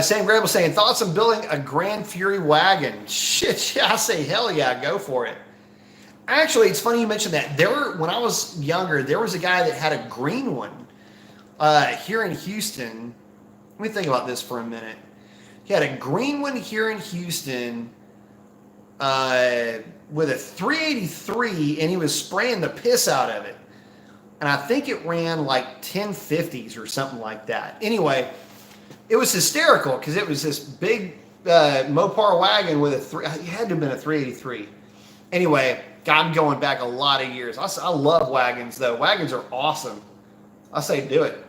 Sam Grable saying, thoughts on building a Grand Fury wagon? Shit, yeah, I say hell yeah, go for it. Actually, it's funny you mentioned that. When I was younger, there was a guy that had a green one here in Houston. Let me think about this for a minute. He had a green one here in Houston with a 383, and he was spraying the piss out of it. And I think it ran like 1050s or something like that. Anyway, it was hysterical because it was this big Mopar wagon with it had to have been a 383. Anyway, I'm going back a lot of years. I love wagons, though. Wagons are awesome. I say do it.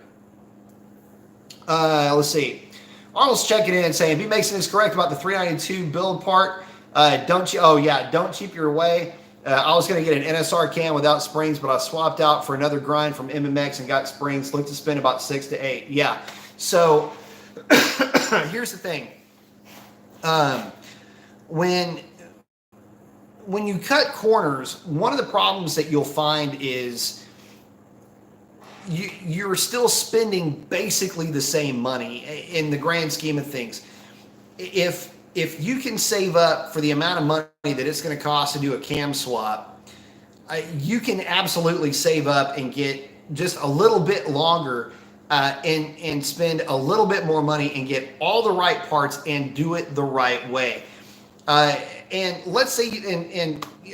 Let's see. Arnold's checking in saying, B. Mason is correct about the 392 build part. Don't cheap your way. I was going to get an NSR can without springs, but I swapped out for another grind from MMX and got springs. Looked to spend about 6 to 8. Yeah. So here's the thing. When you cut corners, one of the problems that you'll find is you're still spending basically the same money in the grand scheme of things. If if you can save up for the amount of money that it's going to cost to do a cam swap, you can absolutely save up and get just a little bit longer and spend a little bit more money and get all the right parts and do it the right way. And let's say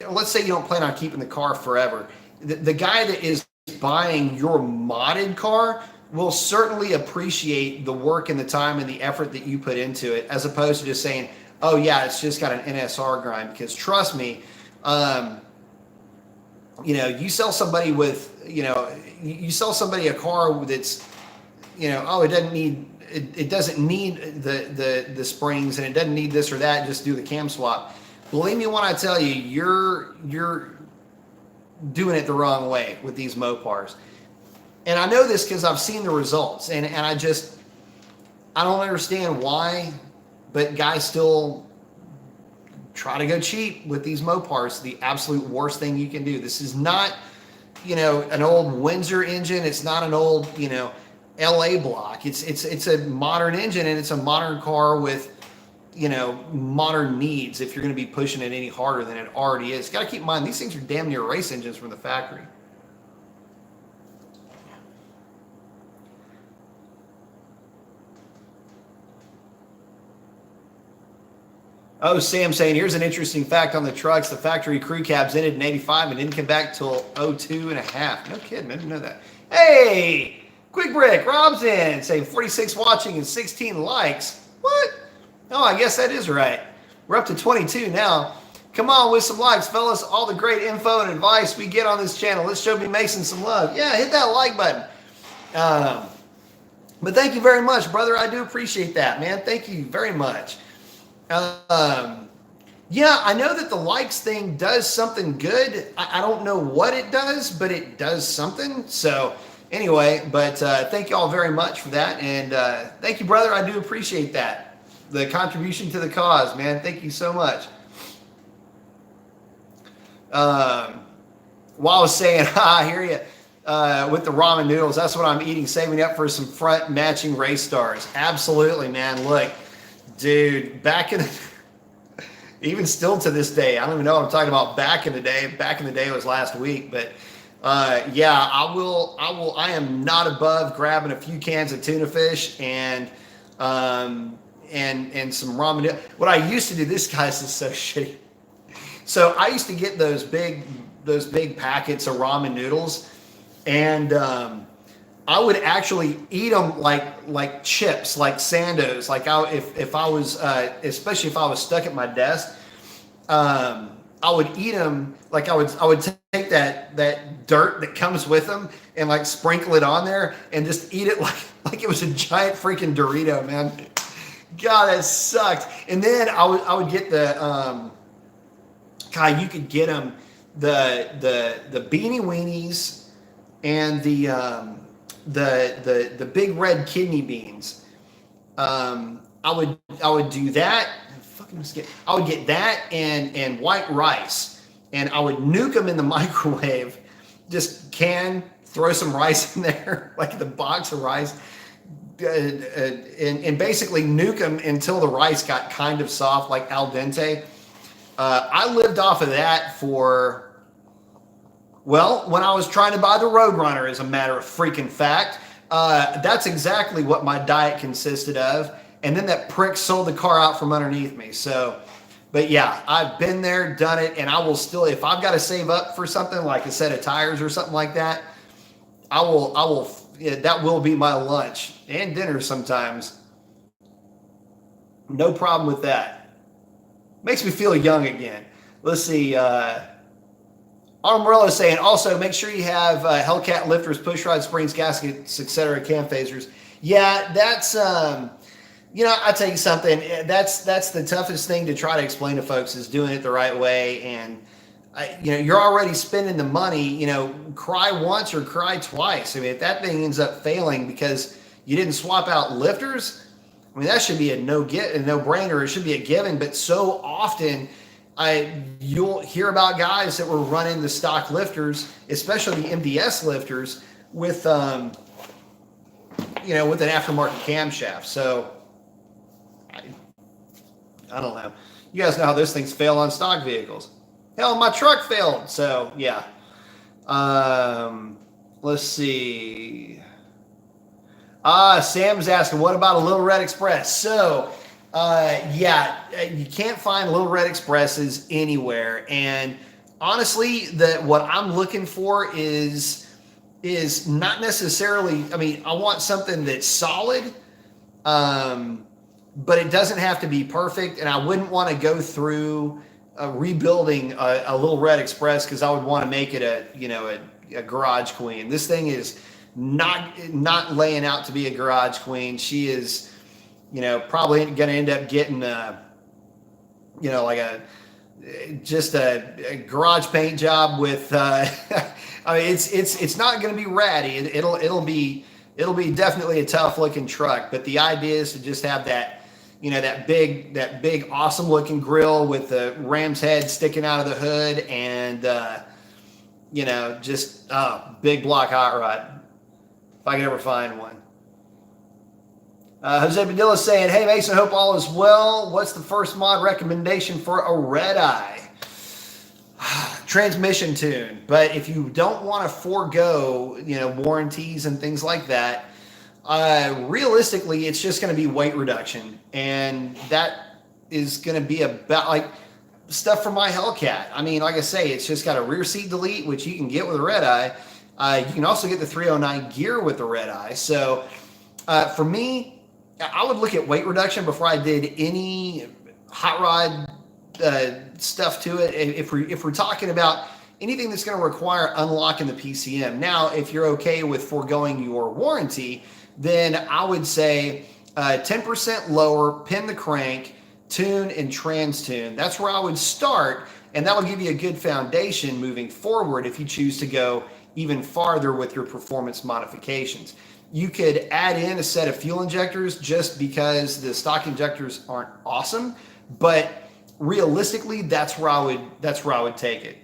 let's say you don't plan on keeping the car forever. The guy that is buying your modded car will certainly appreciate the work and the time and the effort that you put into it, as opposed to just saying, oh yeah, it's just got an NSR grind. Because trust me, you sell somebody with, you sell somebody a car that's, oh, it doesn't need the springs and it doesn't need this or that, just do the cam swap. Believe me when I tell you, you're doing it the wrong way with these Mopars. And I know this because I've seen the results, and I don't understand why, but guys still try to go cheap with these Mopars. The absolute worst thing you can do. This is not, an old Windsor engine. It's not an old, LA block. It's a modern engine, and it's a modern car with, modern needs if you're going to be pushing it any harder than it already is. Got to keep in mind, these things are damn near race engines from the factory. Oh, Sam saying, here's an interesting fact on the trucks. The factory crew cabs ended in 85 and didn't come back till 02 and a half. No kidding, I didn't know that. Hey, Quick Brick, Rob's in, saying 46 watching and 16 likes. What? Oh, I guess that is right. We're up to 22 now. Come on with some likes, fellas. All the great info and advice we get on this channel. Let's show B Mason some love. Yeah, hit that like button. But thank you very much, brother. I do appreciate that, man. Thank you very much. Yeah, I know that the likes thing does something good. I don't know what it does, but it does something. So anyway, but thank you all very much for that. And thank you, brother. I do appreciate that. The contribution to the cause, man. Thank you so much. While I was saying, I hear you with the ramen noodles. That's what I'm eating, saving up for some front matching race stars. Absolutely, man. Look, dude, back in the, even still to this day, I don't even know what I'm talking about back in the day. Back in the day was last week, but yeah, I am not above grabbing a few cans of tuna fish and some ramen. What I used to do, this guy's is so shitty. So I used to get those big packets of ramen noodles, and I would actually eat them like chips, like Sandos. Like if I was, especially if I was stuck at my desk, I would eat them like I would take that dirt that comes with them and like sprinkle it on there and just eat it like it was a giant freaking Dorito, man. God, that sucked. And then I would get the God, you could get them the beanie weenies and the big red kidney beans. I would do that. I would get that and white rice, and I would nuke them in the microwave. Just throw some rice in there, like the box of rice, and basically nuke them until the rice got kind of soft, like al dente. I lived off of that for, well, when I was trying to buy the Roadrunner, as a matter of freaking fact. That's exactly what my diet consisted of. And then that prick sold the car out from underneath me. So, but yeah, I've been there, done it, and I will still, if I've got to save up for something like a set of tires or something like that, that will be my lunch and dinner sometimes. No problem with that. Makes me feel young again. Let's see. Armorillo saying, also make sure you have Hellcat lifters, push rod springs, gaskets, etc., cam phasers. Yeah, that's I tell you something. That's the toughest thing to try to explain to folks, is doing it the right way. And you're already spending the money. Cry once or cry twice. I mean, if that thing ends up failing because you didn't swap out lifters, I mean, that should be a no-brainer. It should be a given. But so often, you'll hear about guys that were running the stock lifters, especially the MDS lifters, with with an aftermarket camshaft. So I don't know. You guys know how those things fail on stock vehicles. Hell, my truck failed. So yeah. Let's see. Sam's asking, what about a Little Red Express? So, yeah, you can't find Little Red Expresses anywhere. And honestly, what I'm looking for is not necessarily. I mean, I want something that's solid, but it doesn't have to be perfect. And I wouldn't want to go through rebuilding a Little Red Express because I would want to make it a garage queen. This thing is not laying out to be a garage queen. She is, probably going to end up getting just a garage paint job with. I mean, it's not going to be ratty. It'll be definitely a tough looking truck. But the idea is to just have that, that big awesome looking grill with the ram's head sticking out of the hood and just big block hot rod. If I can ever find one. Jose Padilla saying, hey Mason, hope all is well. What's the first mod recommendation for a red eye? Transmission tune. But if you don't want to forego, warranties and things like that, realistically, it's just going to be weight reduction. And that is going to be about like stuff from my Hellcat. I mean, like I say, it's just got a rear seat delete, which you can get with a red eye. You can also get the 309 gear with the red eye. So for me, I would look at weight reduction before I did any hot rod stuff to it. If we're talking about anything that's going to require unlocking the PCM. Now, if you're okay with foregoing your warranty, then I would say 10% lower, pin the crank, tune and trans tune. That's where I would start, and that will give you a good foundation moving forward if you choose to go even farther with your performance modifications. You could add in a set of fuel injectors just because the stock injectors aren't awesome, but realistically, that's where I would take it.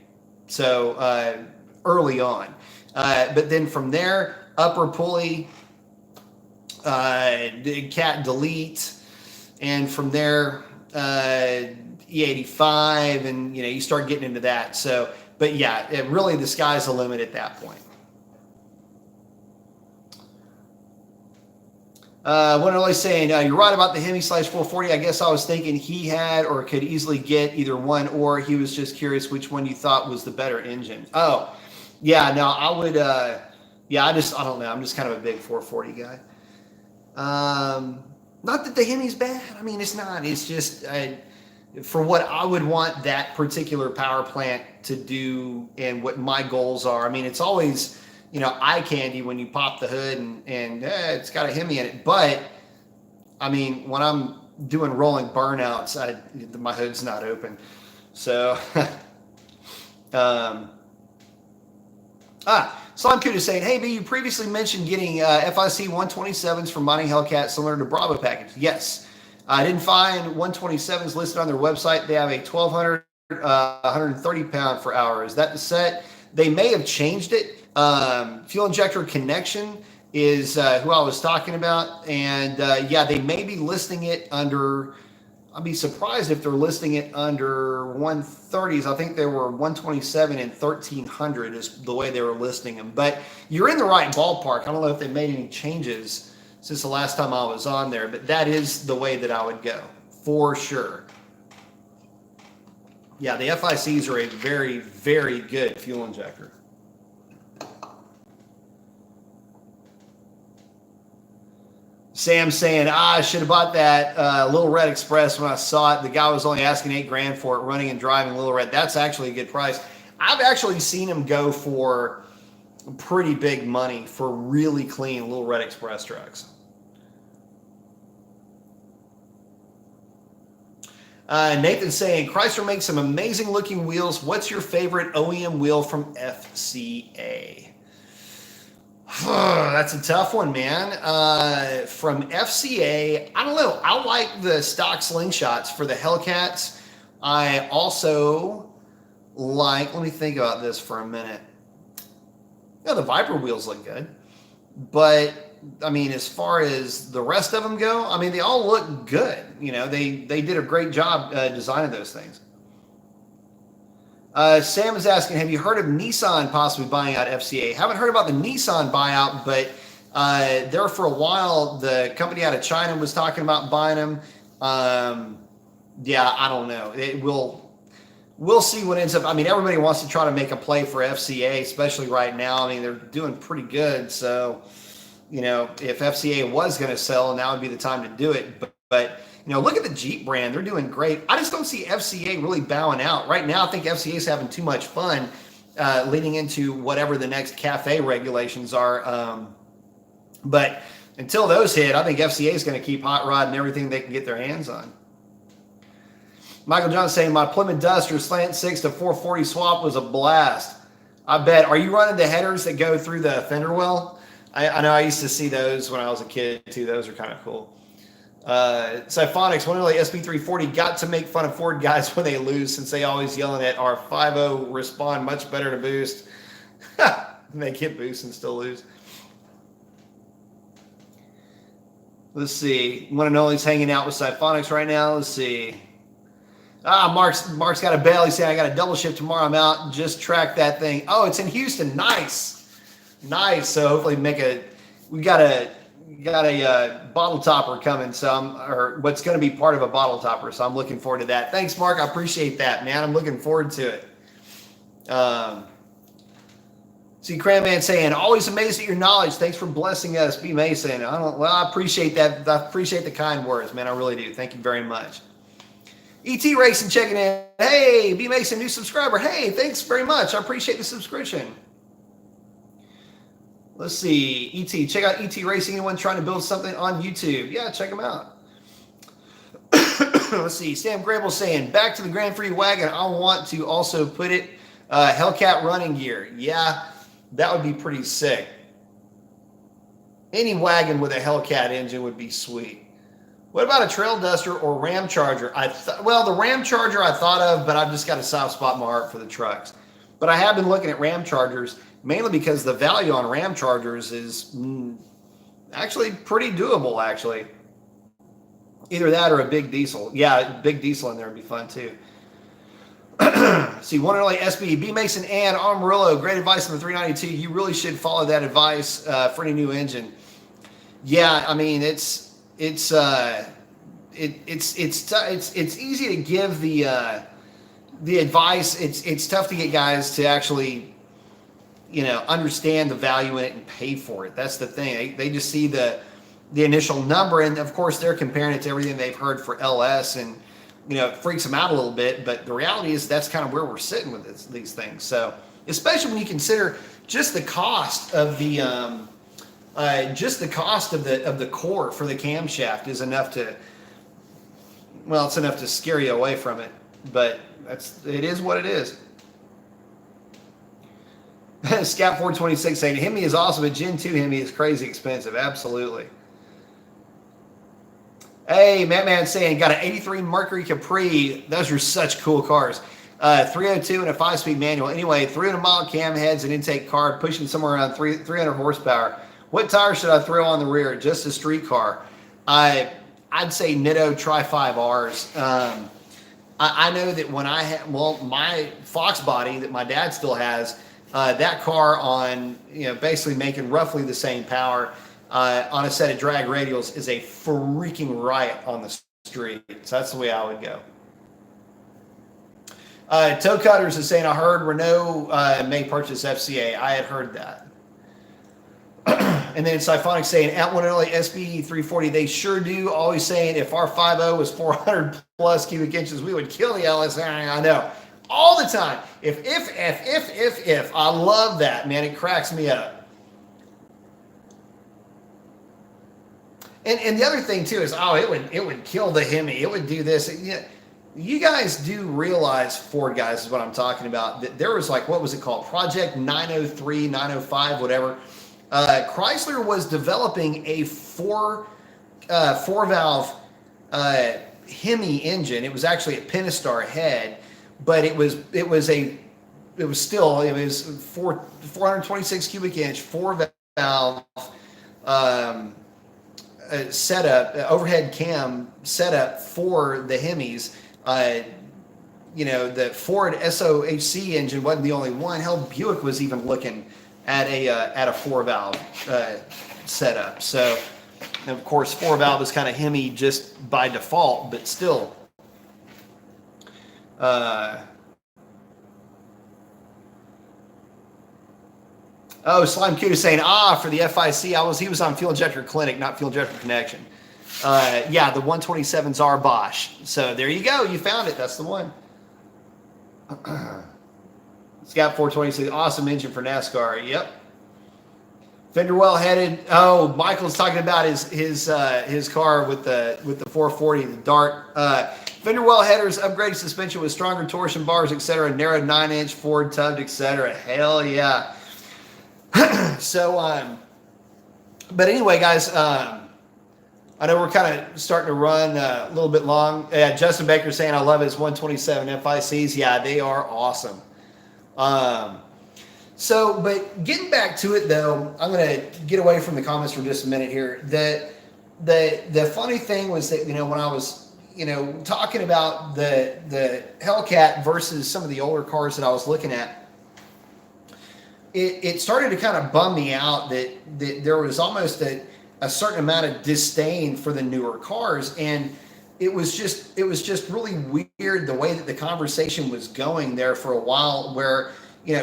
So early on, but then from there, upper pulley, cat delete, and from there E85, and you start getting into that. So. But yeah, really the sky's the limit at that point. One early saying, you're right about the Hemi/440. I guess I was thinking he had or could easily get either one, or he was just curious which one you thought was the better engine. Oh, yeah, no, I would, I don't know. I'm just kind of a big 440 guy. Not that the Hemi's bad. I mean, it's not. It's just... for what I would want that particular power plant to do and what my goals are. I mean, it's always, eye candy when you pop the hood and it's got a Hemi in it. But, I mean, when I'm doing rolling burnouts, my hood's not open. So, Slime Coot is saying, hey, B, you previously mentioned getting FIC 127s from Mining Hellcat similar to Bravo package. Yes. I didn't find 127s listed on their website. They have a 1,200, 130 pound per hour. Is that the set? They may have changed it. Fuel injector connection is who I was talking about. And yeah, they may be listing it under, I'd be surprised if they're listing it under 130s. I think they were 127 and 1,300 is the way they were listing them. But you're in the right ballpark. I don't know if they made any changes since the last time I was on there, but that is the way that I would go, for sure. Yeah, the FICs are a very, very good fuel injector. Sam saying, I should have bought that Little Red Express when I saw it. The guy was only asking $8,000 for it, running and driving Little Red. That's actually a good price. I've actually seen him go for pretty big money for really clean Little Red Express trucks. Nathan saying, Chrysler makes some amazing looking wheels. What's your favorite OEM wheel from FCA? That's a tough one, man. From FCA, I don't know. I like the stock slingshots for the Hellcats. I also like, let me think about this for a minute. The Viper wheels look good, but I mean, as far as the rest of them go, I mean, they all look good. You know, they did a great job designing those things. Sam is asking, have you heard of Nissan possibly buying out FCA? Haven't heard about the Nissan buyout, but there for a while, the company out of China was talking about buying them. Yeah, I don't know. We'll see what ends up. I mean, everybody wants to try to make a play for FCA, especially right now. I mean, they're doing pretty good. So, you know, if FCA was going to sell, now would be the time to do it. But you know, look at the Jeep brand. They're doing great. I just don't see FCA really bowing out. Right now, I think FCA is having too much fun leading into whatever the next CAFE regulations are. But until those hit, I think FCA is going to keep hot rodding everything they can get their hands on. Michael John saying, my Plymouth Duster slant 6 to 440 swap was a blast. I bet. Are you running the headers that go through the fender well? I know I used to see those when I was a kid too. Those are kind of cool. Siphonics, one early SB340 got to make fun of Ford guys when they lose, since they always yelling at our 5.0 respond much better to boost. They get boost and still lose. Let's see. One and only's hanging out with Siphonics right now. Let's see. Mark's got a bail. He's saying, I got a double shift tomorrow. I'm out. Just track that thing. Oh, it's in Houston. Nice. So hopefully we got a bottle topper coming, or what's going to be part of a bottle topper. So I'm looking forward to that. Thanks, Mark. I appreciate that, man. I'm looking forward to it. See, Cranman saying, always amazed at your knowledge. Thanks for blessing us, B. Mason. I appreciate that. I appreciate the kind words, man. I really do. Thank you very much. ET Racing checking in. Hey, B. Mason, new subscriber. Hey, thanks very much. I appreciate the subscription. Let's see. ET, check out ET Racing. Anyone trying to build something on YouTube? Yeah, check them out. Let's see. Sam Grable saying, back to the Grand Prix wagon. I want to also put it Hellcat running gear. Yeah, that would be pretty sick. Any wagon with a Hellcat engine would be sweet. What about a Trail Duster or Ram Charger? Well, the Ram Charger I thought of, but I've just got a soft spot in my heart for the trucks. But I have been looking at Ram Chargers, mainly because the value on Ram Chargers is actually pretty doable, actually. Either that or a big diesel. Yeah, big diesel in there would be fun, too. See, one early SB, B. Mason and Amarillo, great advice on the 392. You really should follow that advice for any new engine. Yeah, I mean, it's easy to give the advice. It's tough to get guys to actually, understand the value in it and pay for it. That's the thing. They just see the initial number, and of course they're comparing it to everything they've heard for LS, and it freaks them out a little bit. But the reality is that's kind of where we're sitting with these things. So especially when you consider just the cost of the the core for the camshaft is enough to, it's enough to scare you away from it. But it is what it is. Scat 426 saying Hemi is awesome, but Gen 2 Hemi is crazy expensive. Absolutely. Hey, Matt Man saying got an 83 Mercury Capri. Those are such cool cars. 302 and a 5-speed manual. Anyway, 300-mile cam heads and intake card, pushing somewhere around 300 horsepower. What tire should I throw on the rear? Just a street car. I'd say Nitto Tri 5Rs. I know that when I had, my Fox body that my dad still has, that car on, basically making roughly the same power on a set of drag radials is a freaking riot on the street. So that's the way I would go. Toe Cutters is saying, I heard Renault may purchase FCA. I had heard that. And then Siphonic saying, at one early SB 340, they sure do. Always saying, if our 5.0 was 400 plus cubic inches, we would kill the LS. I know. All the time. If. I love that, man. It cracks me up. And the other thing, too, is, it would kill the Hemi. It would do this. You guys do realize, Ford guys, is what I'm talking about, that there was what was it called? Project 903, 905, whatever. Chrysler was developing a four valve Hemi engine. It was actually a Pentastar head, but it was 426 cubic inch, 4 valve setup, overhead cam setup for the Hemis. The Ford SOHC engine wasn't the only one. Hell, Buick was even looking at a 4-valve setup. So, and of course, 4-valve is kind of Hemi just by default, but still. Slime Cute is saying, for the FIC, he was on Fuel Injector Clinic, not Fuel Injector Connection. Yeah, the 127s are Bosch. So there you go. You found it. That's the one. Scout 426, awesome engine for NASCAR. Yep. Fender well headed. Oh, Michael's talking about his car with the 440, the Dart. Fender well headers, upgraded suspension with stronger torsion bars, etc. Narrow 9-inch Ford tubbed, etc. Hell yeah. So, but anyway, guys, I know we're kind of starting to run a little bit long. Justin Baker saying, I love his 127 FICs. Yeah, they are awesome. But getting back to it, though, I'm going to get away from the comments for just a minute here. The funny thing was that, when I was, talking about the Hellcat versus some of the older cars that I was looking at, it started to kind of bum me out that there was almost a certain amount of disdain for the newer cars, and it was just really weird the way that the conversation was going there for a while, where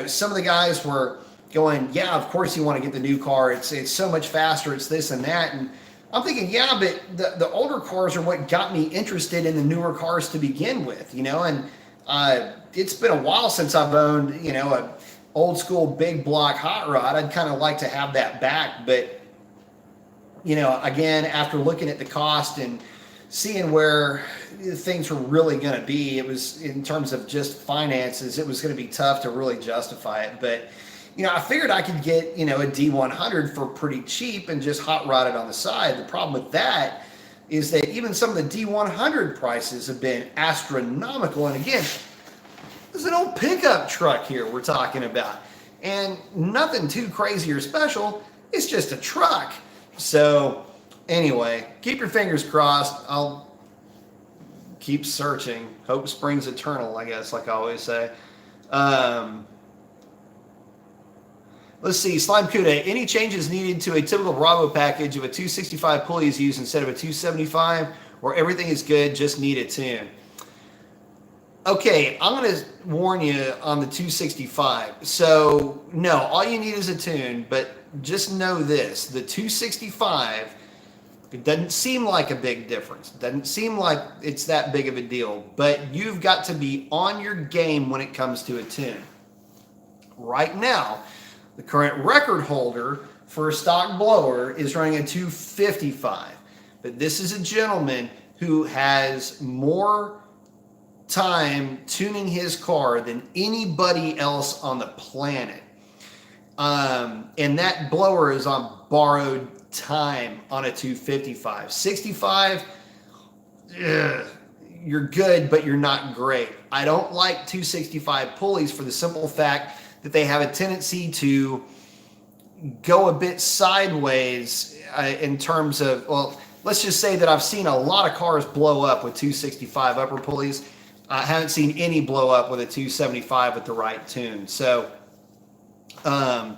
some of the guys were going, yeah, of course you want to get the new car, it's so much faster, it's this and that, and I'm thinking, yeah, but the older cars are what got me interested in the newer cars to begin with, and it's been a while since I've owned a old school big block hot rod. I'd kind of like to have that back, but again, after looking at the cost and seeing where things were really going to be, it was, in terms of just finances, it was going to be tough to really justify it. But I figured I could get a D100 for pretty cheap and just hot rod it on the side. The problem with that is that even some of the D100 prices have been astronomical. And again, this is an old pickup truck here we're talking about, and nothing too crazy or special. It's just a truck. So anyway, keep your fingers crossed. I'll keep searching. Hope springs eternal, I guess, like I always say. Let's see, Slime Kuda, any changes needed to a typical Bravo package if a 265 pulley is used instead of a 275, or everything is good, just need a tune? Okay, I'm going to warn you on the 265. So, no, all you need is a tune, but just know this. The 265, it doesn't seem like a big difference. It doesn't seem like it's that big of a deal, but you've got to be on your game when it comes to a tune. Right now, the current record holder for a stock blower is running a 255, but this is a gentleman who has more time tuning his car than anybody else on the planet, and that blower is on borrowed time on a 255. 65, you're good, but you're not great. I don't like 265 pulleys for the simple fact that they have a tendency to go a bit sideways in terms of, well, let's just say that I've seen a lot of cars blow up with 265 upper pulleys. I haven't seen any blow up with a 275 with the right tune. So don't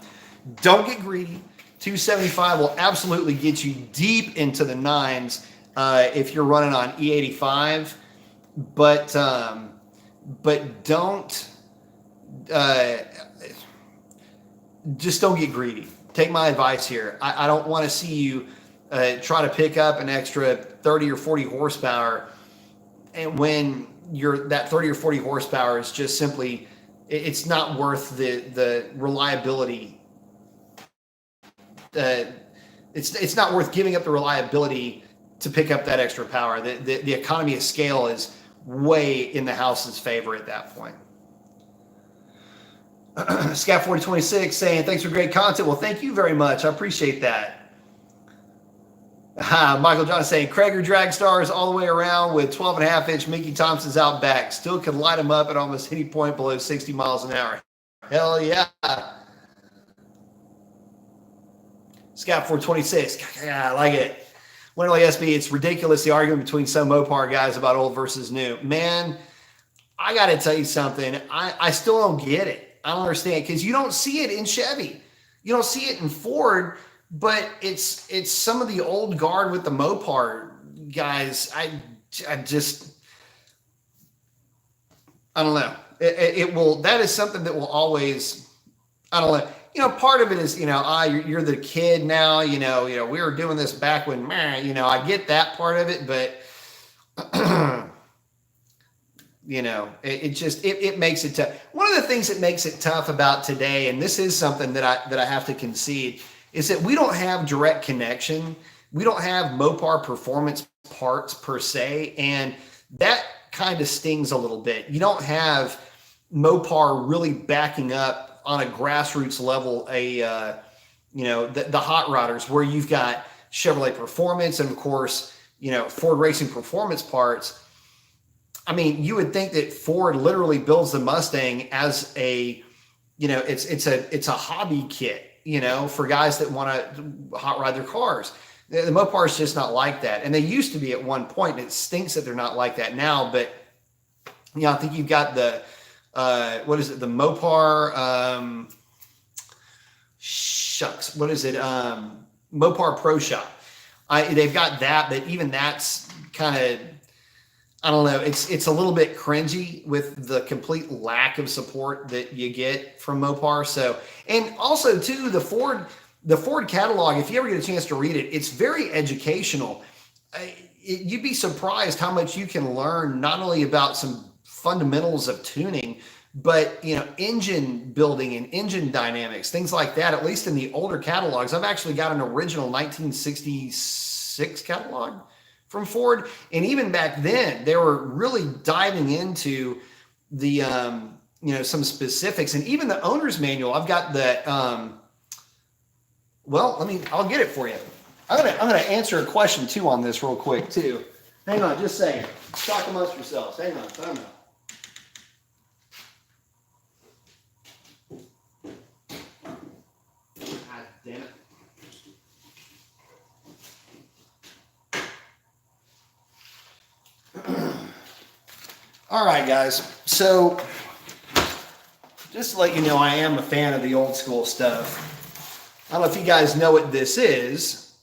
get greedy. 275 will absolutely get you deep into the nines if you're running on E85, but don't just don't get greedy. Take my advice here. I don't want to see you try to pick up an extra 30 or 40 horsepower, and when that 30 or 40 horsepower is just simply, it's not worth the reliability. It's not worth giving up the reliability to pick up that extra power. The economy of scale is way in the house's favor at that point. Scat 4026 saying, thanks for great content. Well, thank you very much. I appreciate that. Michael John saying, Krager drag stars all the way around with 12.5-inch Mickey Thompson's out back. Still could light them up at almost any point below 60 miles an hour. Hell yeah. Scout 426. Yeah, I like it. Winterly SB, it's ridiculous the argument between some Mopar guys about old versus new. Man, I got to tell you something. I still don't get it. I don't understand because you don't see it in Chevy. You don't see it in Ford, but it's some of the old guard with the Mopar guys. I don't know. It will. That is something that will always. I don't know. You know, part of it is, you know, you're the kid now. You know, we were doing this back when, you know, I get that part of it, but you know, it makes it tough. One of the things that makes it tough about today, and this is something that I have to concede, is that we don't have direct connection. We don't have Mopar performance parts per se, and that kind of stings a little bit. You don't have Mopar really backing up on a grassroots level you know, the hot rodders where you've got Chevrolet Performance and of course, you know, Ford Racing Performance parts. I mean, you would think that Ford literally builds the Mustang as a, you know, it's a hobby kit, you know, for guys that want to hot rod their cars. The Mopar is just not like that. And they used to be at one point, and it stinks that they're not like that now. But, you know, I think you've got the, what is it? The Mopar, shucks, what is it? Mopar Pro Shop. They've got that, but even that's kind of, I don't know. It's a little bit cringy with the complete lack of support that you get from Mopar. So, and also too, the Ford catalog, if you ever get a chance to read it, it's very educational. You'd be surprised how much you can learn, not only about some fundamentals of tuning, but, you know, engine building and engine dynamics, things like that, at least in the older catalogs. I've actually got an original 1966 catalog from Ford. And even back then, they were really diving into the, you know, some specifics, and even the owner's manual. I've got that. Well, I'll get it for you. I'm gonna answer a question too on this real quick too. Hang on, just a second. Talk amongst yourselves. Hang on, time out. God damn it. All right, guys. So just to let you know, I am a fan of the old school stuff. I don't know if you guys know what this is.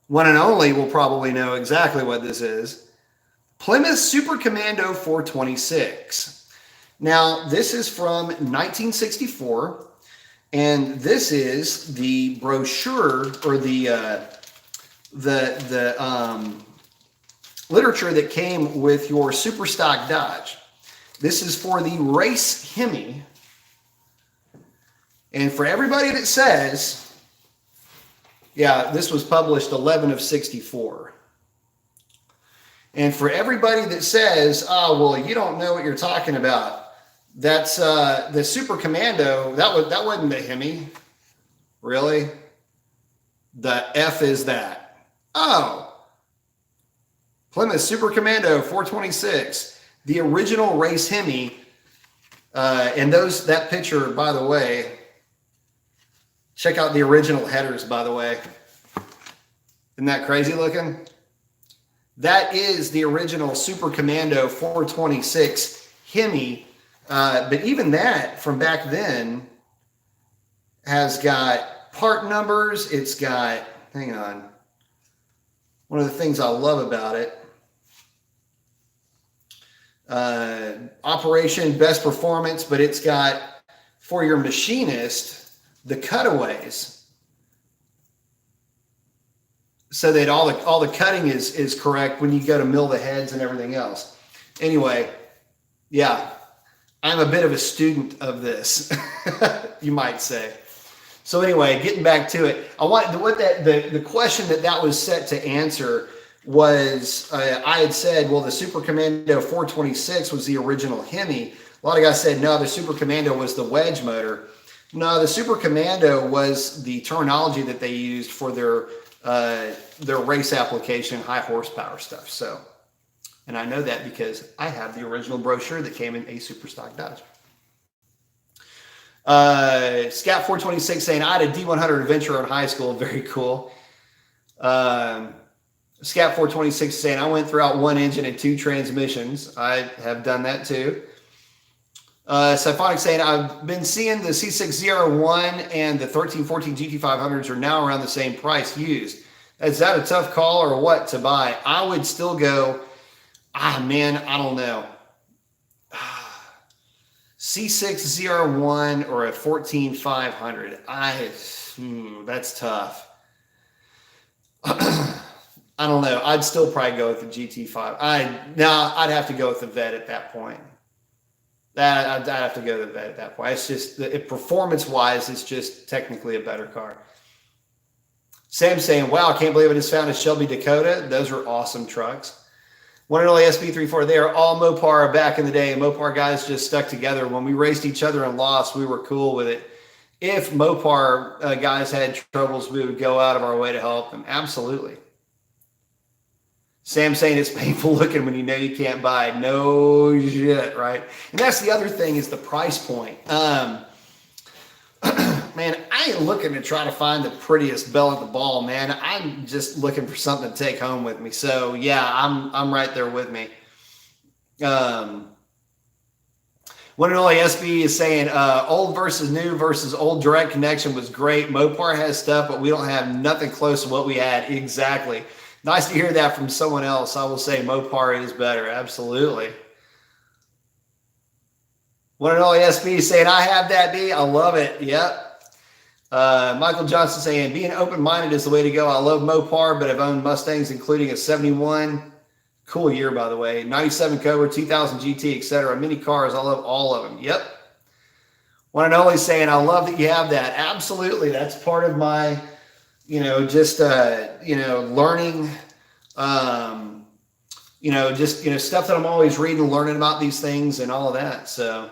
One and only will probably know exactly what this is. Plymouth Super Commando 426. Now, this is from 1964, and this is the brochure or the literature that came with your super stock Dodge. This is for the race Hemi. And for everybody that says, yeah, this was published 11 of 64. And for everybody that says, oh, well, you don't know what you're talking about. That's the Super Commando. That wasn't the Hemi. Really? The F is that. Oh. Plymouth Super Commando 426. The original race Hemi. And that picture, by the way, check out the original headers, by the way. Isn't that crazy looking? That is the original Super Commando 426 Hemi. But even that from back then has got part numbers. It's got, hang on. One of the things I love about it, operation, best performance, but it's got, for your machinist, the cutaways, so that all the cutting is correct when you go to mill the heads and everything else. Anyway, yeah, I'm a bit of a student of this, you might say. So anyway, getting back to it, the question that was set to answer was, I had said, well, the Super Commando 426 was the original Hemi. A lot of guys said, no, the Super Commando was the wedge motor. No, the Super Commando was the terminology that they used for their race application, high horsepower stuff. So, and I know that because I have the original brochure that came in a super stock Dodge. Scat 426 saying, I had a D100 Adventure in high school. Very cool. Scat 426 saying, I went throughout one engine and two transmissions. I have done that too. Symphonic saying, I've been seeing the C6ZR1 and the 1314 GT500s are now around the same price used. Is that a tough call or what to buy? I would still go, man, I don't know. C6ZR1 or a 14500. That's tough. I don't know. I'd still probably go with the GT5. I'd have to go with the Vet at that point. I'd have to go to the Vet at that point. It's just performance-wise, it's just technically a better car. Sam's saying, wow, I can't believe I just found a Shelby Dakota. Those are awesome trucks. One and only SB34. They are all Mopar back in the day. Mopar guys just stuck together. When we raced each other and lost, we were cool with it. If Mopar guys had troubles, we would go out of our way to help them. Absolutely. Sam saying it's painful looking when you know you can't buy. No shit, right? And that's the other thing is the price point. Man, I ain't looking to try to find the prettiest bell at the ball, man. I'm just looking for something to take home with me. So yeah, I'm right there with me. One and only SB is saying old versus new versus old direct connection was great. Mopar has stuff, but we don't have nothing close to what we had. Exactly. Nice to hear that from someone else. I will say Mopar is better. Absolutely. One and only SB is saying, I have that D. I love it. Yep. Michael Johnson saying, being open-minded is the way to go. I love Mopar, but I've owned Mustangs, including a 71. Cool year, by the way. 97 Cobra, 2000 GT, etc. Many cars. I love all of them. Yep. One and only saying, I love that you have that. Absolutely. That's part of my, just, learning, stuff that I'm always reading, learning about these things and all of that. So.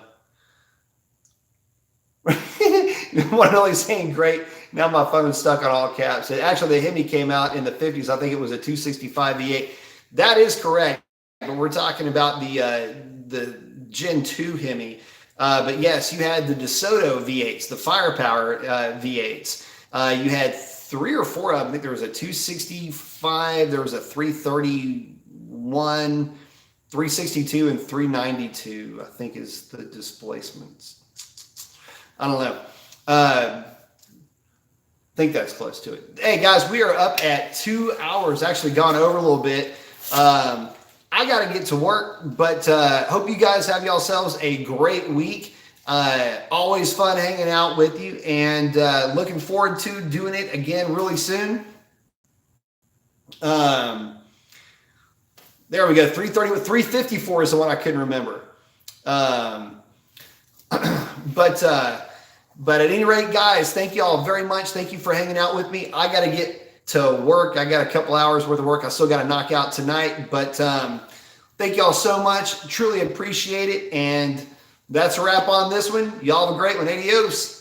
One and only saying great. Now my phone's stuck on all caps. Actually, the Hemi came out in the 50s. I think it was a 265 V8. That is correct. But we're talking about the Gen 2 Hemi. But yes, you had the DeSoto V8s, the firepower V8s. You had 3 or 4 of them. I think there was a 265, there was a 331, 362, and 392, I think is the displacements. I don't know. I think that's close to it. Hey, guys, we are up at 2 hours, actually gone over a little bit. I got to get to work, but hope you guys have yourselves a great week. Always fun hanging out with you, and looking forward to doing it again really soon. There we go. 330 with 354 is the one I couldn't remember. But at any rate, guys, thank you all very much. Thank you for hanging out with me. I got to get to work. I got a couple hours worth of work I still got to knock out tonight. But thank you all so much. Truly appreciate it. And that's a wrap on this one. Y'all have a great one. Adios.